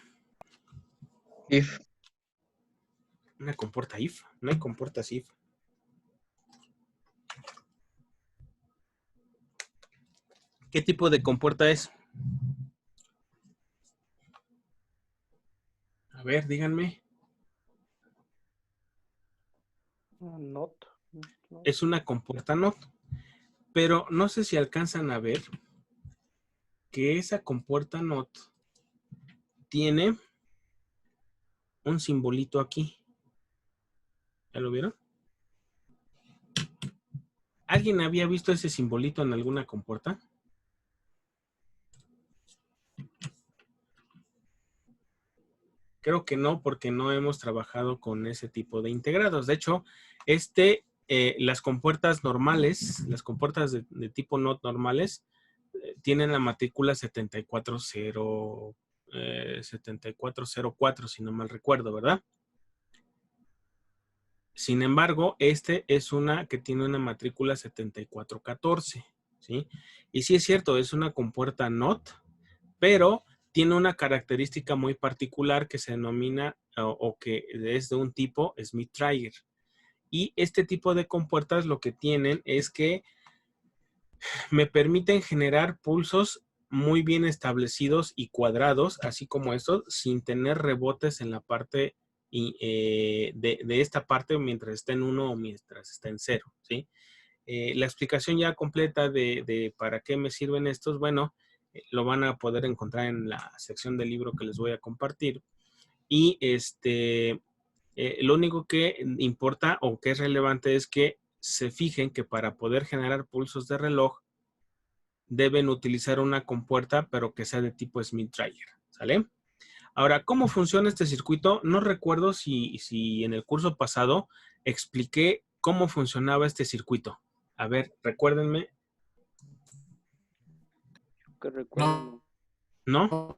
If. Una compuerta if. No hay compuertas if. ¿Qué tipo de compuerta es? A ver, díganme. Not. Es una compuerta NOT. Pero no sé si alcanzan a ver que esa compuerta NOT tiene un simbolito aquí. ¿Ya lo vieron? ¿Alguien había visto ese simbolito en alguna compuerta? Creo que no, porque no hemos trabajado con ese tipo de integrados. De hecho, las compuertas normales, las compuertas de tipo NOT normales, tienen la matrícula 7404, si no mal recuerdo, ¿verdad? Sin embargo, es una que tiene una matrícula 7414, ¿sí? Y sí es cierto, es una compuerta NOT, pero tiene una característica muy particular que se denomina o que es de un tipo Smith-Traeger. Y este tipo de compuertas lo que tienen es que me permiten generar pulsos muy bien establecidos y cuadrados, así como estos, sin tener rebotes en la parte de esta parte mientras está en 1 o mientras está en 0, ¿sí? La explicación ya completa de para qué me sirven estos, bueno, lo van a poder encontrar en la sección del libro que les voy a compartir. Y lo único que importa o que es relevante es que se fijen que para poder generar pulsos de reloj deben utilizar una compuerta, pero que sea de tipo Smith-Traeger, ¿sale? Ahora, ¿cómo funciona este circuito? No recuerdo si en el curso pasado expliqué cómo funcionaba este circuito. A ver, recuérdenme. Que recuerdo. ¿No?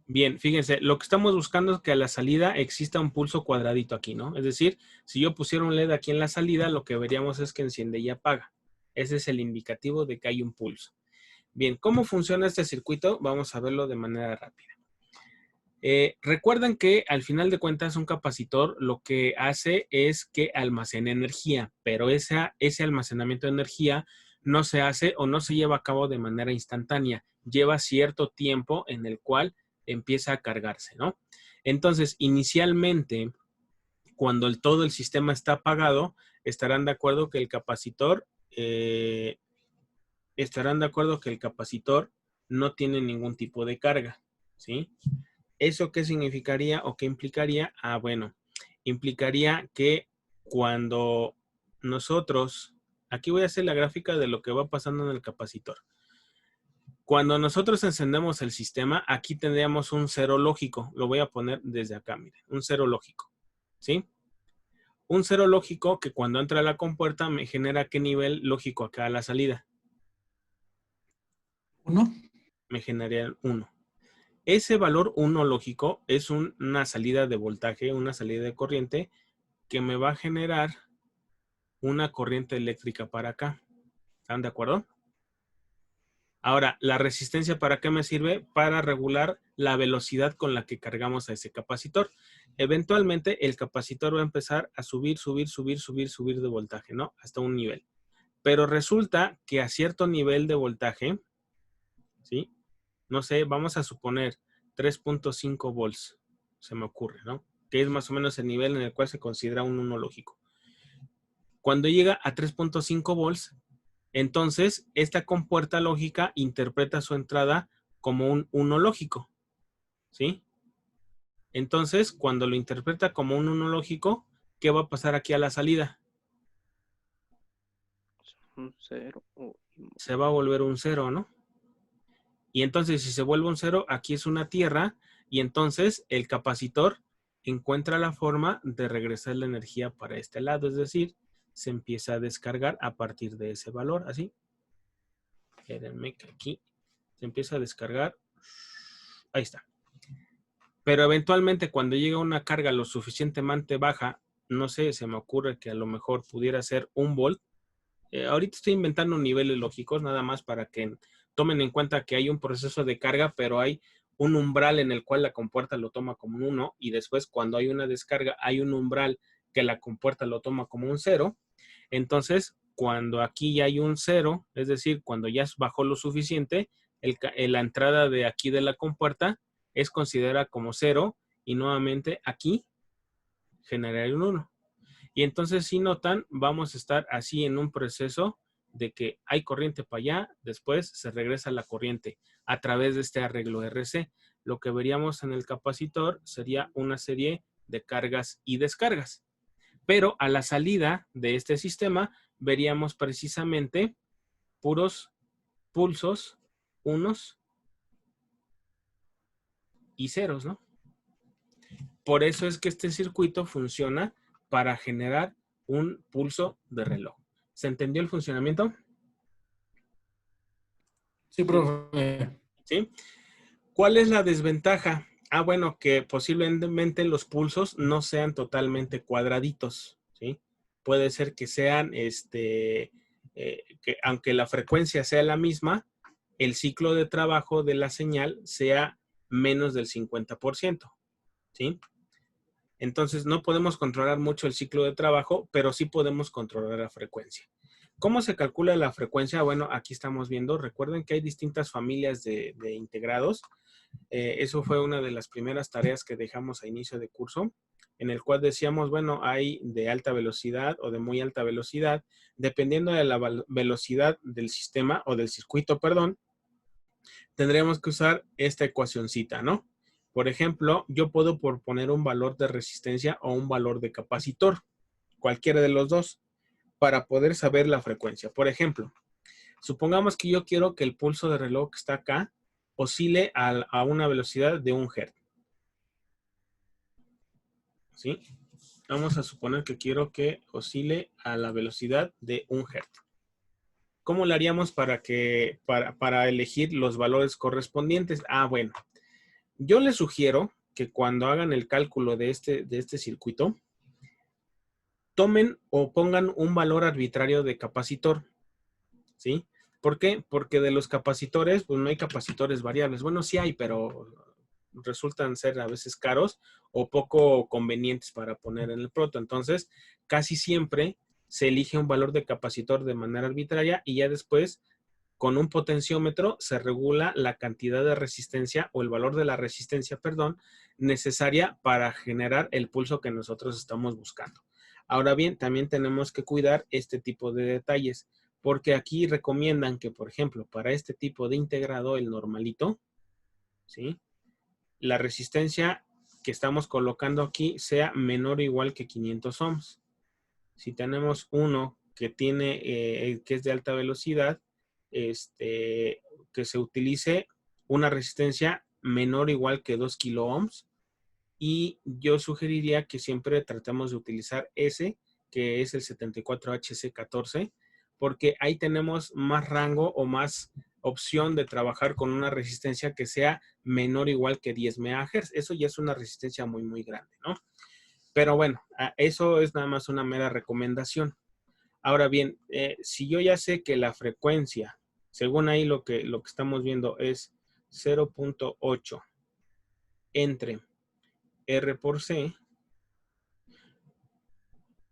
Bien, fíjense, lo que estamos buscando es que a la salida exista un pulso cuadradito aquí, ¿no? Es decir, si yo pusiera un LED aquí en la salida, lo que veríamos es que enciende y apaga. Ese es el indicativo de que hay un pulso. Bien, ¿cómo funciona este circuito? Vamos a verlo de manera rápida. Recuerden que al final de cuentas un capacitor lo que hace es que almacene energía, pero ese almacenamiento de energía no se hace o no se lleva a cabo de manera instantánea. Lleva cierto tiempo en el cual empieza a cargarse, ¿no? Entonces, inicialmente, cuando todo el sistema está apagado, estarán de acuerdo que el capacitor no tiene ningún tipo de carga, ¿sí? ¿Eso qué significaría o qué implicaría? Ah, bueno, implicaría que cuando nosotros, aquí voy a hacer la gráfica de lo que va pasando en el capacitor. Cuando nosotros encendemos el sistema, aquí tendríamos un cero lógico. Lo voy a poner desde acá, miren, un cero lógico, ¿sí? Un cero lógico que cuando entra a la compuerta me genera ¿qué nivel lógico acá a la salida? 1. Me generaría 1. Ese valor 1 lógico es una salida de voltaje, una salida de corriente que me va a generar una corriente eléctrica para acá. ¿Están de acuerdo? Ahora, ¿la resistencia para qué me sirve? Para regular la velocidad con la que cargamos a ese capacitor. Eventualmente, el capacitor va a empezar a subir de voltaje, ¿no? Hasta un nivel. Pero resulta que a cierto nivel de voltaje, ¿sí? No sé, vamos a suponer 3.5 volts, se me ocurre, ¿no? Que es más o menos el nivel en el cual se considera un 1 lógico. Cuando llega a 3.5 volts, entonces esta compuerta lógica interpreta su entrada como un 1 lógico, ¿sí? Entonces, cuando lo interpreta como un 1 lógico, ¿qué va a pasar aquí a la salida? Un 0. Se va a volver un 0, ¿no? Y entonces, si se vuelve un 0, aquí es una tierra, y entonces el capacitor encuentra la forma de regresar la energía para este lado, es decir, se empieza a descargar a partir de ese valor, así. Espérenme que aquí se empieza a descargar. Ahí está. Pero eventualmente cuando llega una carga lo suficientemente baja, no sé, se me ocurre que a lo mejor pudiera ser 1 volt. Ahorita estoy inventando niveles lógicos, nada más para que tomen en cuenta que hay un proceso de carga, pero hay un umbral en el cual la compuerta lo toma como un 1 y después cuando hay una descarga hay un umbral que la compuerta lo toma como un 0. Entonces, cuando aquí ya hay un 0, es decir, cuando ya bajó lo suficiente, la entrada de aquí de la compuerta es considerada como 0 y nuevamente aquí generaría un 1. Y entonces, si notan, vamos a estar así en un proceso de que hay corriente para allá, después se regresa la corriente a través de este arreglo RC. Lo que veríamos en el capacitor sería una serie de cargas y descargas. Pero a la salida de este sistema veríamos precisamente puros pulsos, unos y ceros, ¿no? Por eso es que este circuito funciona para generar un pulso de reloj. ¿Se entendió el funcionamiento? Sí, profe. ¿Sí? ¿Cuál es la desventaja? Bueno, que posiblemente los pulsos no sean totalmente cuadraditos, ¿sí? Puede ser que sean, que aunque la frecuencia sea la misma, el ciclo de trabajo de la señal sea menos del 50%, ¿sí? Entonces, no podemos controlar mucho el ciclo de trabajo, pero sí podemos controlar la frecuencia. ¿Cómo se calcula la frecuencia? Bueno, aquí estamos viendo. Recuerden que hay distintas familias de integrados. Eso fue una de las primeras tareas que dejamos a inicio de curso, en el cual decíamos, bueno, hay de alta velocidad o de muy alta velocidad, dependiendo de la velocidad del sistema o del circuito, perdón, tendríamos que usar esta ecuacioncita, ¿no? Por ejemplo, yo puedo proponer un valor de resistencia o un valor de capacitor, cualquiera de los dos, para poder saber la frecuencia. Por ejemplo, supongamos que yo quiero que el pulso de reloj que está acá oscile a una velocidad de 1 Hz. ¿Sí? Vamos a suponer que quiero que oscile a la velocidad de 1 Hz. ¿Cómo lo haríamos para elegir los valores correspondientes? Bueno, yo les sugiero que cuando hagan el cálculo de este circuito, tomen o pongan un valor arbitrario de capacitor, ¿sí? ¿Por qué? Porque de los capacitores, pues no hay capacitores variables. Bueno, sí hay, pero resultan ser a veces caros o poco convenientes para poner en el proto. Entonces, casi siempre se elige un valor de capacitor de manera arbitraria y ya después, con un potenciómetro, se regula la cantidad de resistencia o el valor de la resistencia, perdón, necesaria para generar el pulso que nosotros estamos buscando. Ahora bien, también tenemos que cuidar este tipo de detalles, porque aquí recomiendan que, por ejemplo, para este tipo de integrado, el normalito, ¿sí? La resistencia que estamos colocando aquí sea menor o igual que 500 ohms. Si tenemos uno que que es de alta velocidad, que se utilice una resistencia menor o igual que 2 kilo ohms, y yo sugeriría que siempre tratemos de utilizar ese, que es el 74HC14, porque ahí tenemos más rango o más opción de trabajar con una resistencia que sea menor o igual que 10 MHz. Eso ya es una resistencia muy, muy grande, ¿no? Pero bueno, eso es nada más una mera recomendación. Ahora bien, si yo ya sé que la frecuencia, según ahí lo que estamos viendo es 0.8 entre R por C,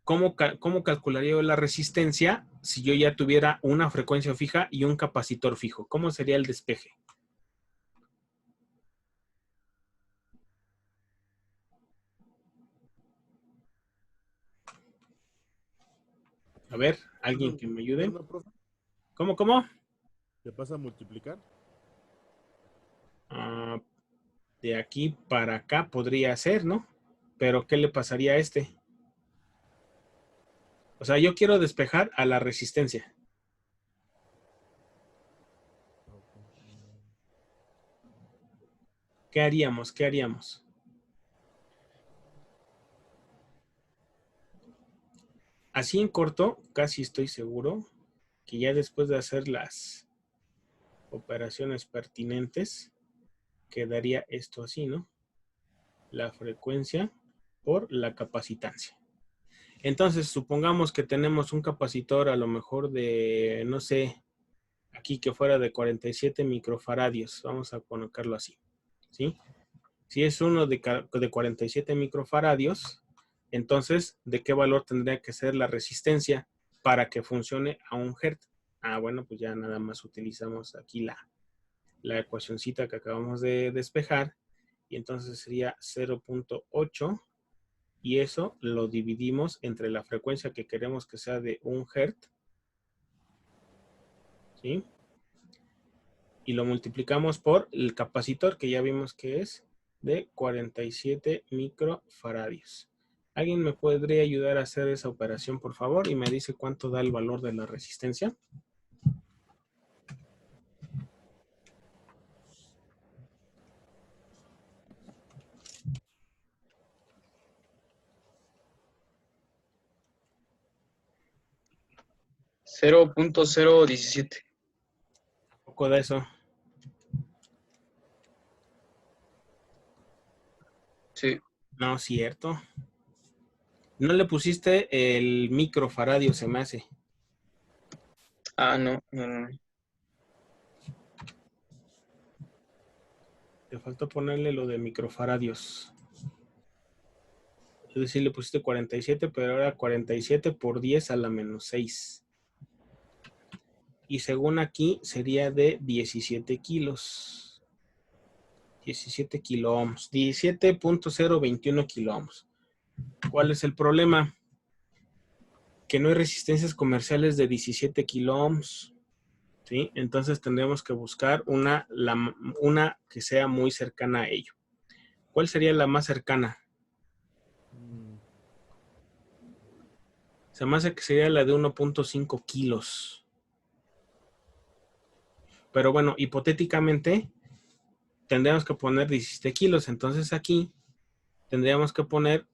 ¿cómo calcularía yo la resistencia si yo ya tuviera una frecuencia fija y un capacitor fijo? ¿Cómo sería el despeje? A ver, ¿alguien que me ayude? ¿No, profe? ¿Cómo? ¿Te pasa a multiplicar? De aquí para acá podría ser, ¿no? Pero ¿qué le pasaría a este? O sea, yo quiero despejar a la resistencia. ¿Qué haríamos? ¿Qué haríamos? Así en corto, casi estoy seguro que ya después de hacer las operaciones pertinentes, quedaría esto así, ¿no? La frecuencia por la capacitancia. Entonces, supongamos que tenemos un capacitor a lo mejor de, no sé, aquí que fuera de 47 microfaradios. Vamos a colocarlo así, ¿sí? Si es uno de 47 microfaradios, entonces, ¿de qué valor tendría que ser la resistencia para que funcione a 1 Hz? Bueno, pues ya nada más utilizamos aquí la ecuacioncita que acabamos de despejar, y entonces sería 0.8, y eso lo dividimos entre la frecuencia que queremos que sea de 1 Hz, ¿sí? Y lo multiplicamos por el capacitor, que ya vimos que es de 47 microfaradios. ¿Alguien me podría ayudar a hacer esa operación, por favor? Y me dice cuánto da el valor de la resistencia. .017. Poco de eso. Sí. No, cierto. No le pusiste el microfaradio, se me hace. No. Te faltó ponerle lo de microfaradios. Es decir, le pusiste 47, pero ahora 47 por 10 a la menos 6. Y según aquí sería de 17 kilos. 17 kilo ohms. 17.021 kilo ohms. ¿Cuál es el problema? Que no hay resistencias comerciales de 17 kilo ohms. ¿Sí? Entonces tendremos que buscar una que sea muy cercana a ello. ¿Cuál sería la más cercana? Se me hace que sería la de 1.5 kilos. Pero bueno, hipotéticamente tendríamos que poner 17 kilos. Entonces aquí tendríamos que poner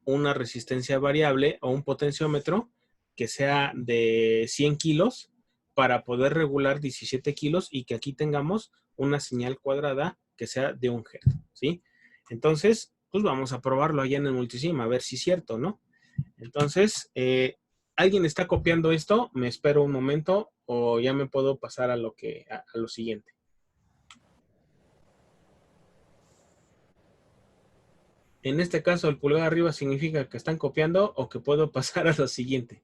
una resistencia variable o un potenciómetro que sea de 100 kilos para poder regular 17 kilos y que aquí tengamos una señal cuadrada que sea de 1 Hz, ¿sí? Entonces, pues vamos a probarlo allá en el multisim, a ver si es cierto, ¿no? Entonces, ¿alguien está copiando esto? Me espero un momento o ya me puedo pasar a lo siguiente. En este caso, el pulgar arriba significa que están copiando o que puedo pasar a lo siguiente.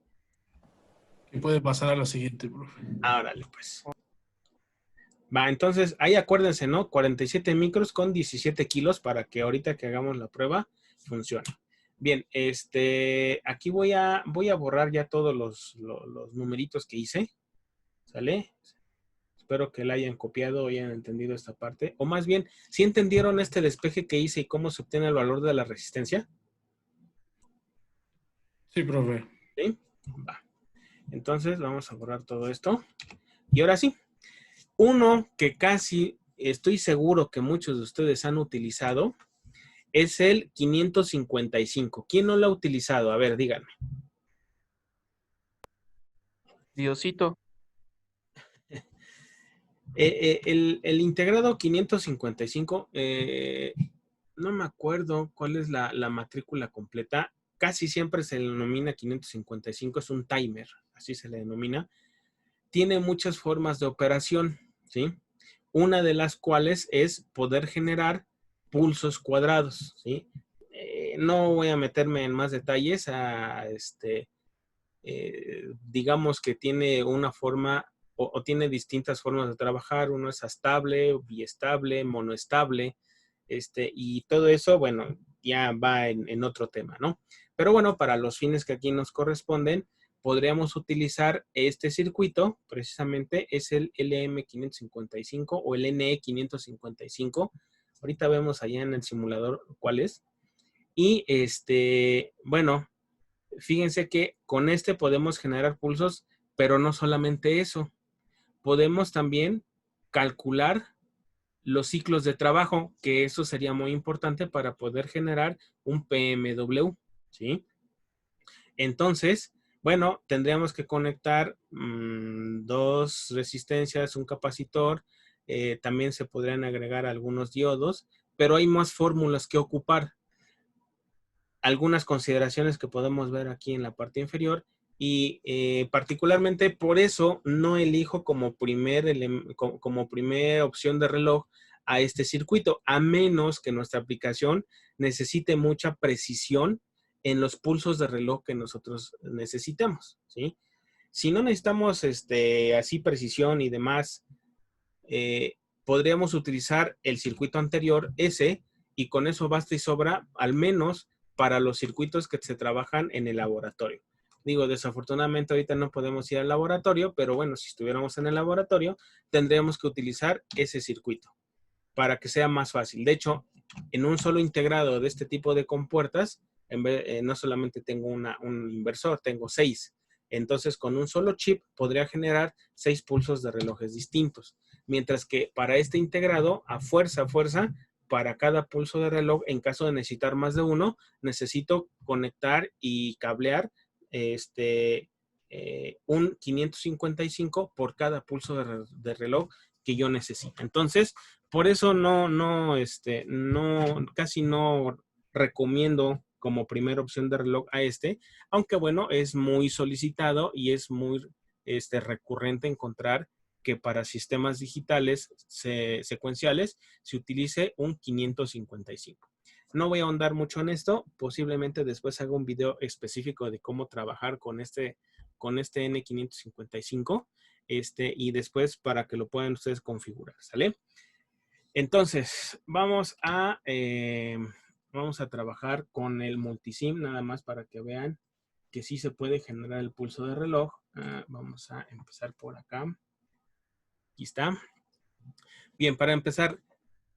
¿Qué puede pasar a lo siguiente, profe? Órale, pues. Va, entonces, ahí acuérdense, ¿no? 47 micros con 17 kilos para que ahorita que hagamos la prueba funcione. Bien, aquí voy a borrar ya todos los numeritos que hice. ¿Sale? Espero que la hayan copiado o hayan entendido esta parte. O más bien, ¿sí entendieron este despeje que hice y cómo se obtiene el valor de la resistencia? Sí, profe. ¿Sí? Va. Entonces, vamos a borrar todo esto. Y ahora sí, uno que casi estoy seguro que muchos de ustedes han utilizado Es el 555. ¿Quién no lo ha utilizado? A ver, díganme. Diosito. El integrado 555, no me acuerdo cuál es la matrícula completa. Casi siempre se le denomina 555, es un timer, así se le denomina. Tiene muchas formas de operación, ¿sí? Una de las cuales es poder generar pulsos cuadrados, ¿sí? No voy a meterme en más detalles. Digamos que tiene una forma o tiene distintas formas de trabajar. Uno es astable, biestable, monoestable, y todo eso, bueno, ya va en otro tema, ¿no? Pero bueno, para los fines que aquí nos corresponden, podríamos utilizar este circuito, precisamente es el LM555 o el NE555. Ahorita vemos allá en el simulador cuál es. Y bueno, fíjense que con este podemos generar pulsos, pero no solamente eso. Podemos también calcular los ciclos de trabajo, que eso sería muy importante para poder generar un PMW, ¿sí? Entonces, bueno, tendríamos que conectar dos resistencias, un capacitor, también se podrían agregar algunos diodos, pero hay más fórmulas que ocupar. Algunas consideraciones que podemos ver aquí en la parte inferior y particularmente por eso no elijo como primera opción de reloj a este circuito, a menos que nuestra aplicación necesite mucha precisión en los pulsos de reloj que nosotros necesitemos, ¿sí? Si no necesitamos así precisión y demás, podríamos utilizar el circuito anterior, ese, y con eso basta y sobra, al menos para los circuitos que se trabajan en el laboratorio. Digo, desafortunadamente ahorita no podemos ir al laboratorio, pero bueno, si estuviéramos en el laboratorio, tendríamos que utilizar ese circuito para que sea más fácil. De hecho, en un solo integrado de este tipo de compuertas, no solamente tengo un inversor, tengo 6. Entonces, con un solo chip podría generar 6 pulsos de relojes distintos. Mientras que para este integrado, a fuerza, para cada pulso de reloj, en caso de necesitar más de uno, necesito conectar y cablear un 555 por cada pulso de reloj que yo necesito. Entonces, por eso casi no recomiendo como primera opción de reloj a aunque bueno, es muy solicitado y es muy recurrente encontrar que para sistemas digitales secuenciales se utilice un 555. No voy a ahondar mucho en esto, posiblemente después haga un video específico de cómo trabajar con este N555, y después para que lo puedan ustedes configurar, ¿sale? Entonces, vamos a trabajar con el multisim, nada más para que vean que sí se puede generar el pulso de reloj. Vamos a empezar por acá. Aquí está. Bien, para empezar,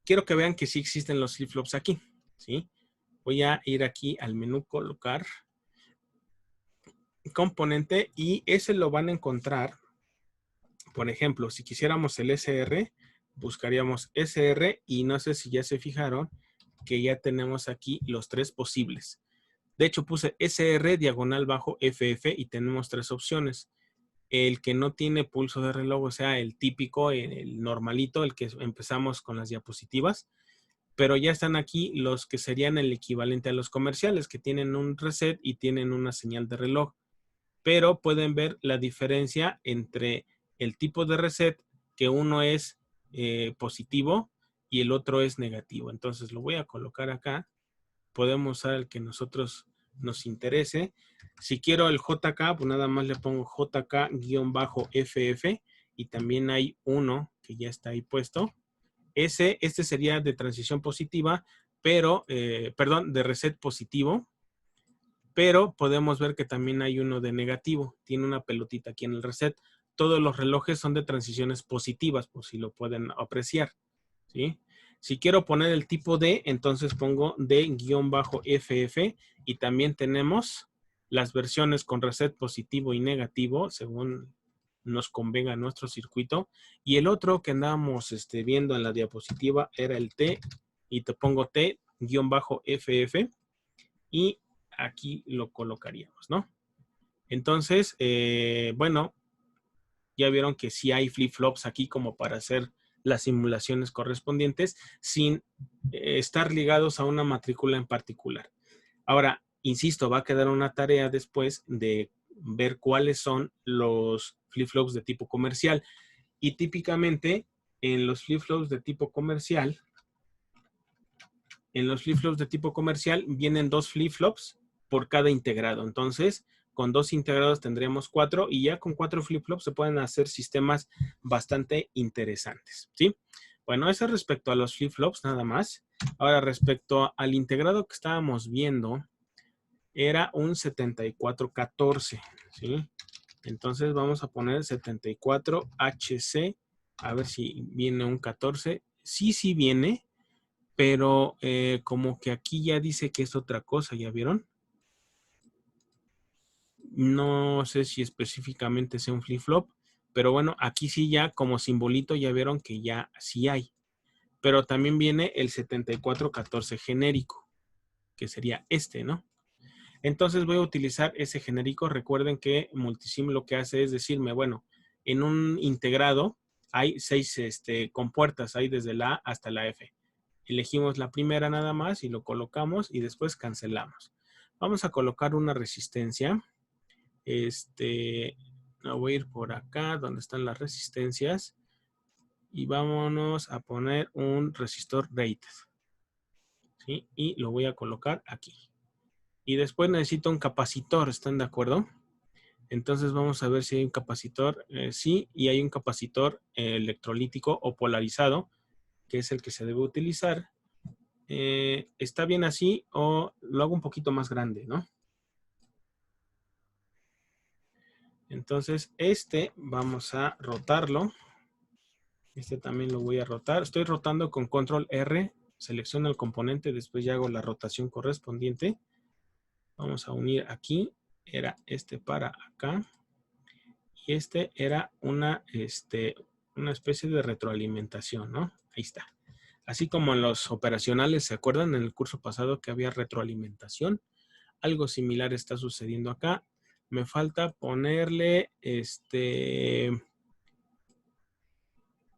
quiero que vean que sí existen los flip-flops aquí, ¿sí? Voy a ir aquí al menú colocar componente y ese lo van a encontrar. Por ejemplo, si quisiéramos el SR, buscaríamos SR y no sé si ya se fijaron que ya tenemos aquí los 3 posibles. De hecho, puse SR diagonal bajo FF y tenemos 3 opciones. El que no tiene pulso de reloj, o sea, el típico, el normalito, el que empezamos con las diapositivas, pero ya están aquí los que serían el equivalente a los comerciales, que tienen un reset y tienen una señal de reloj. Pero pueden ver la diferencia entre el tipo de reset, que uno es positivo y el otro es negativo. Entonces lo voy a colocar acá. Podemos usar el que nosotros nos interese. Si quiero el JK, pues nada más le pongo JK-FF y también hay uno que ya está ahí puesto. Este sería de transición positiva, pero, perdón, de reset positivo, pero podemos ver que también hay uno de negativo. Tiene una pelotita aquí en el reset. Todos los relojes son de transiciones positivas, por si lo pueden apreciar, ¿sí? Si quiero poner el tipo D, entonces pongo D-FF y también tenemos las versiones con reset positivo y negativo, según nos convenga nuestro circuito. Y el otro que andábamos viendo en la diapositiva era el T, y te pongo T FF y aquí lo colocaríamos, ¿no? Entonces, bueno, ya vieron que sí hay flip-flops aquí como para hacer las simulaciones correspondientes sin estar ligados a una matrícula en particular. Ahora, insisto, va a quedar una tarea después de ver cuáles son los flip-flops de tipo comercial. Y típicamente en los flip-flops de tipo comercial, vienen 2 flip-flops por cada integrado. Entonces, con 2 integrados tendremos 4 y ya con 4 flip-flops se pueden hacer sistemas bastante interesantes, ¿sí? Bueno, eso respecto a los flip-flops nada más. Ahora, respecto al integrado que estábamos viendo, era un 7414, ¿sí? Entonces vamos a poner 74HC, a ver si viene un 14. Sí viene, pero como que aquí ya dice que es otra cosa, ¿ya vieron? No sé si específicamente sea un flip-flop, pero bueno, aquí sí ya como simbolito ya vieron que ya sí hay. Pero también viene el 7414 genérico, que sería este, ¿no? Entonces voy a utilizar ese genérico. Recuerden que Multisim lo que hace es decirme, bueno, en un integrado hay 6 compuertas, hay desde la A hasta la F. Elegimos la primera nada más y lo colocamos y después cancelamos. Vamos a colocar una resistencia. No voy a ir por acá donde están las resistencias y vámonos a poner un resistor rated, ¿sí? Y lo voy a colocar aquí. Y después necesito un capacitor, ¿están de acuerdo? Entonces vamos a ver si hay un capacitor. Sí, y hay un capacitor electrolítico o polarizado, que es el que se debe utilizar. ¿Está bien así o lo hago un poquito más grande, no? Entonces vamos a rotarlo. Este también lo voy a rotar. Estoy rotando con control R. Selecciono el componente, después ya hago la rotación correspondiente. Vamos a unir aquí. Era para acá. Y era una especie de retroalimentación, ¿no? Ahí está. Así como en los operacionales, ¿se acuerdan en el curso pasado que había retroalimentación? Algo similar está sucediendo acá. Me falta ponerle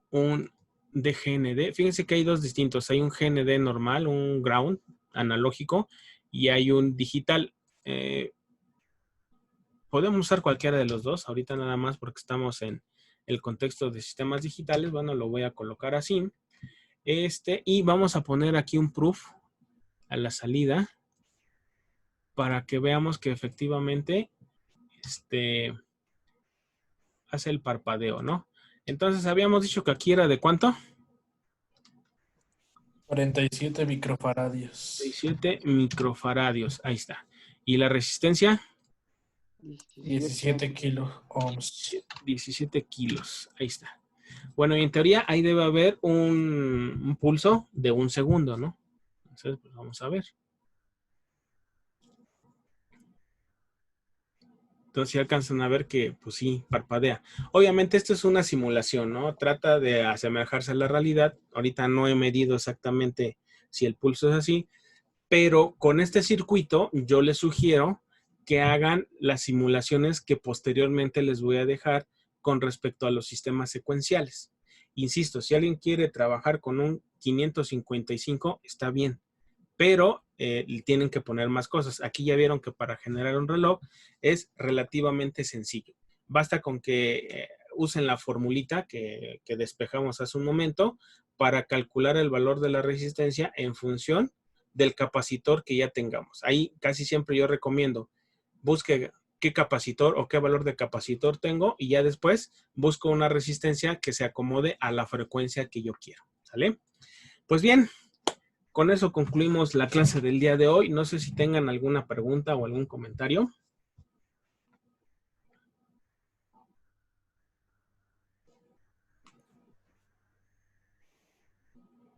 un DGND. Fíjense que hay 2 distintos. Hay un GND normal, un ground analógico, y hay un digital. Podemos usar cualquiera de los dos. Ahorita nada más porque estamos en el contexto de sistemas digitales. Bueno, lo voy a colocar así. Y vamos a poner aquí un proof a la salida para que veamos que efectivamente hace el parpadeo, ¿no? Entonces habíamos dicho que aquí era de ¿cuánto? 47 microfaradios. 17 microfaradios, ahí está. ¿Y la resistencia? 17 kilos ohms. 17 kilos, ahí está. Bueno, y en teoría ahí debe haber un pulso de 1 segundo, ¿no? Entonces, pues vamos a ver. Entonces si alcanzan a ver que, pues sí, parpadea. Obviamente esto es una simulación, ¿no? Trata de asemejarse a la realidad. Ahorita no he medido exactamente si el pulso es así, pero con este circuito yo les sugiero que hagan las simulaciones que posteriormente les voy a dejar con respecto a los sistemas secuenciales. Insisto, si alguien quiere trabajar con un 555, está bien, pero tienen que poner más cosas. Aquí ya vieron que para generar un reloj es relativamente sencillo. Basta con que usen la formulita que despejamos hace un momento para calcular el valor de la resistencia en función del capacitor que ya tengamos. Ahí casi siempre yo recomiendo, busque qué capacitor o qué valor de capacitor tengo y ya después busco una resistencia que se acomode a la frecuencia que yo quiero. ¿Sale? Pues bien, con eso concluimos la clase del día de hoy. No sé si tengan alguna pregunta o algún comentario.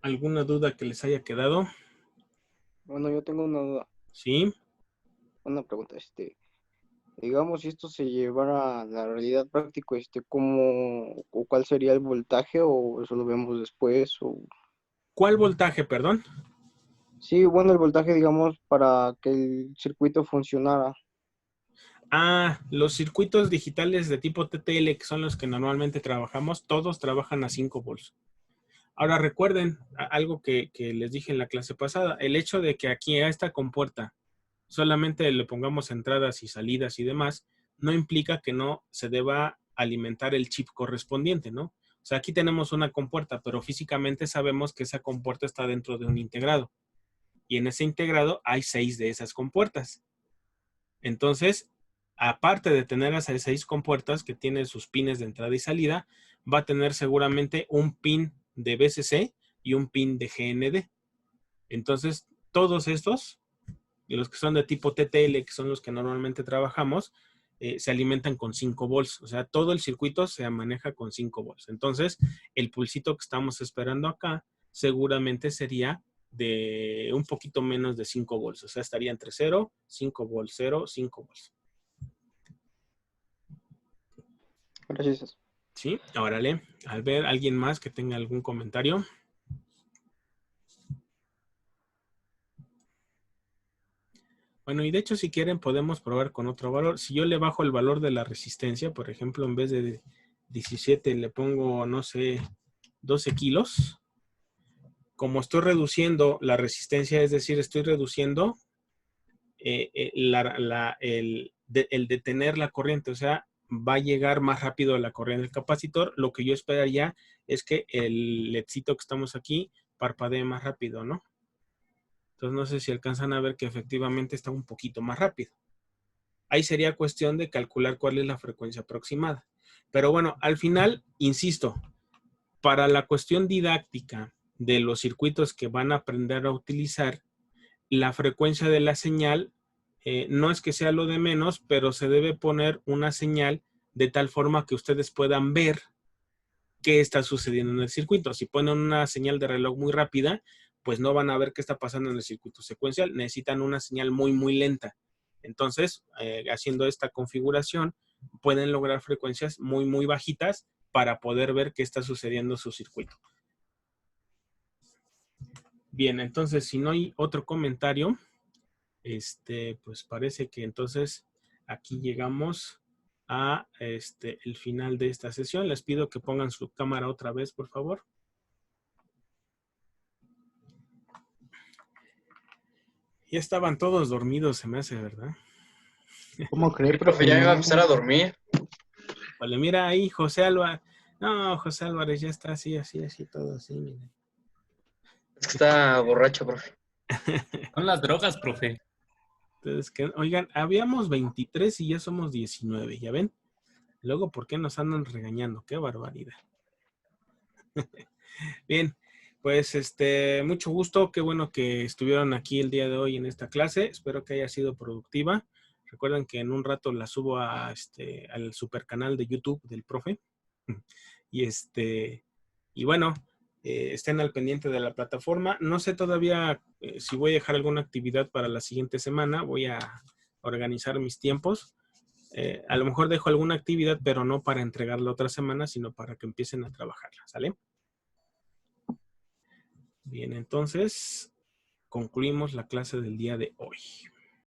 ¿Alguna duda que les haya quedado? Bueno, yo tengo una duda, Sí. una pregunta, digamos, si esto se llevara a la realidad práctica, ¿cómo o cuál sería el voltaje o eso lo vemos después o ¿Cuál voltaje, perdón? Sí, bueno, el voltaje, digamos, para que el circuito funcionara. Ah, los circuitos digitales de tipo TTL, que son los que normalmente trabajamos, todos trabajan a 5 volts. Ahora recuerden algo que les dije en la clase pasada, el hecho de que aquí a esta compuerta solamente le pongamos entradas y salidas y demás, no implica que no se deba alimentar el chip correspondiente, ¿no? O sea, aquí tenemos una compuerta, pero físicamente sabemos que esa compuerta está dentro de un integrado. Y en ese integrado hay 6 de esas compuertas. Entonces, aparte de tener esas 6 compuertas que tienen sus pines de entrada y salida, va a tener seguramente un pin de BCC y un pin de GND. Entonces, todos estos, los que son de tipo TTL, que son los que normalmente trabajamos, se alimentan con 5 volts. O sea, todo el circuito se maneja con 5 volts. Entonces, el pulsito que estamos esperando acá seguramente sería de un poquito menos de 5 volts. O sea, estaría entre 0, 5 volts, 0, 5 volts. Gracias. ¿Sí? Órale. A ver, ¿alguien más que tenga algún comentario? Bueno, y de hecho, si quieren, podemos probar con otro valor. Si yo le bajo el valor de la resistencia, por ejemplo, en vez de 17 le pongo, no sé, 12 kilos. Como estoy reduciendo la resistencia, es decir, estoy reduciendo el detener la corriente, o sea, va a llegar más rápido la corriente del capacitor. Lo que yo esperaría es que el LEDcito que estamos aquí parpadee más rápido, ¿no? Entonces no sé si alcanzan a ver que efectivamente está un poquito más rápido. Ahí sería cuestión de calcular cuál es la frecuencia aproximada. Pero bueno, al final, insisto, para la cuestión didáctica de los circuitos que van a aprender a utilizar, la frecuencia de la señal no es que sea lo de menos, pero se debe poner una señal de tal forma que ustedes puedan ver qué está sucediendo en el circuito. Si ponen una señal de reloj muy rápida, pues no van a ver qué está pasando en el circuito secuencial. Necesitan una señal muy, muy lenta. Entonces, haciendo esta configuración, pueden lograr frecuencias muy, muy bajitas para poder ver qué está sucediendo en su circuito. Bien, entonces, si no hay otro comentario, pues parece que entonces aquí llegamos a el final de esta sesión. Les pido que pongan su cámara otra vez, por favor. Ya estaban todos dormidos, se me hace, ¿verdad? ¿Cómo cree, Sí, profe, ya me iba a empezar a dormir. Vale, mira ahí, José Álvarez. No, José Álvarez ya está así, todo así, miren. Es que está borracho, profe. Son las drogas, profe. Entonces, oigan, habíamos 23 y ya somos 19, ¿ya ven? Luego, ¿por qué nos andan regañando? ¡Qué barbaridad! Bien, pues mucho gusto, qué bueno que estuvieron aquí el día de hoy en esta clase. Espero que haya sido productiva. Recuerden que en un rato la subo a al super canal de YouTube del profe. Y bueno, estén al pendiente de la plataforma. No sé todavía si voy a dejar alguna actividad para la siguiente semana. Voy a organizar mis tiempos. A lo mejor dejo alguna actividad, pero no para entregarla otra semana, sino para que empiecen a trabajarla, ¿sale? Bien, entonces concluimos la clase del día de hoy.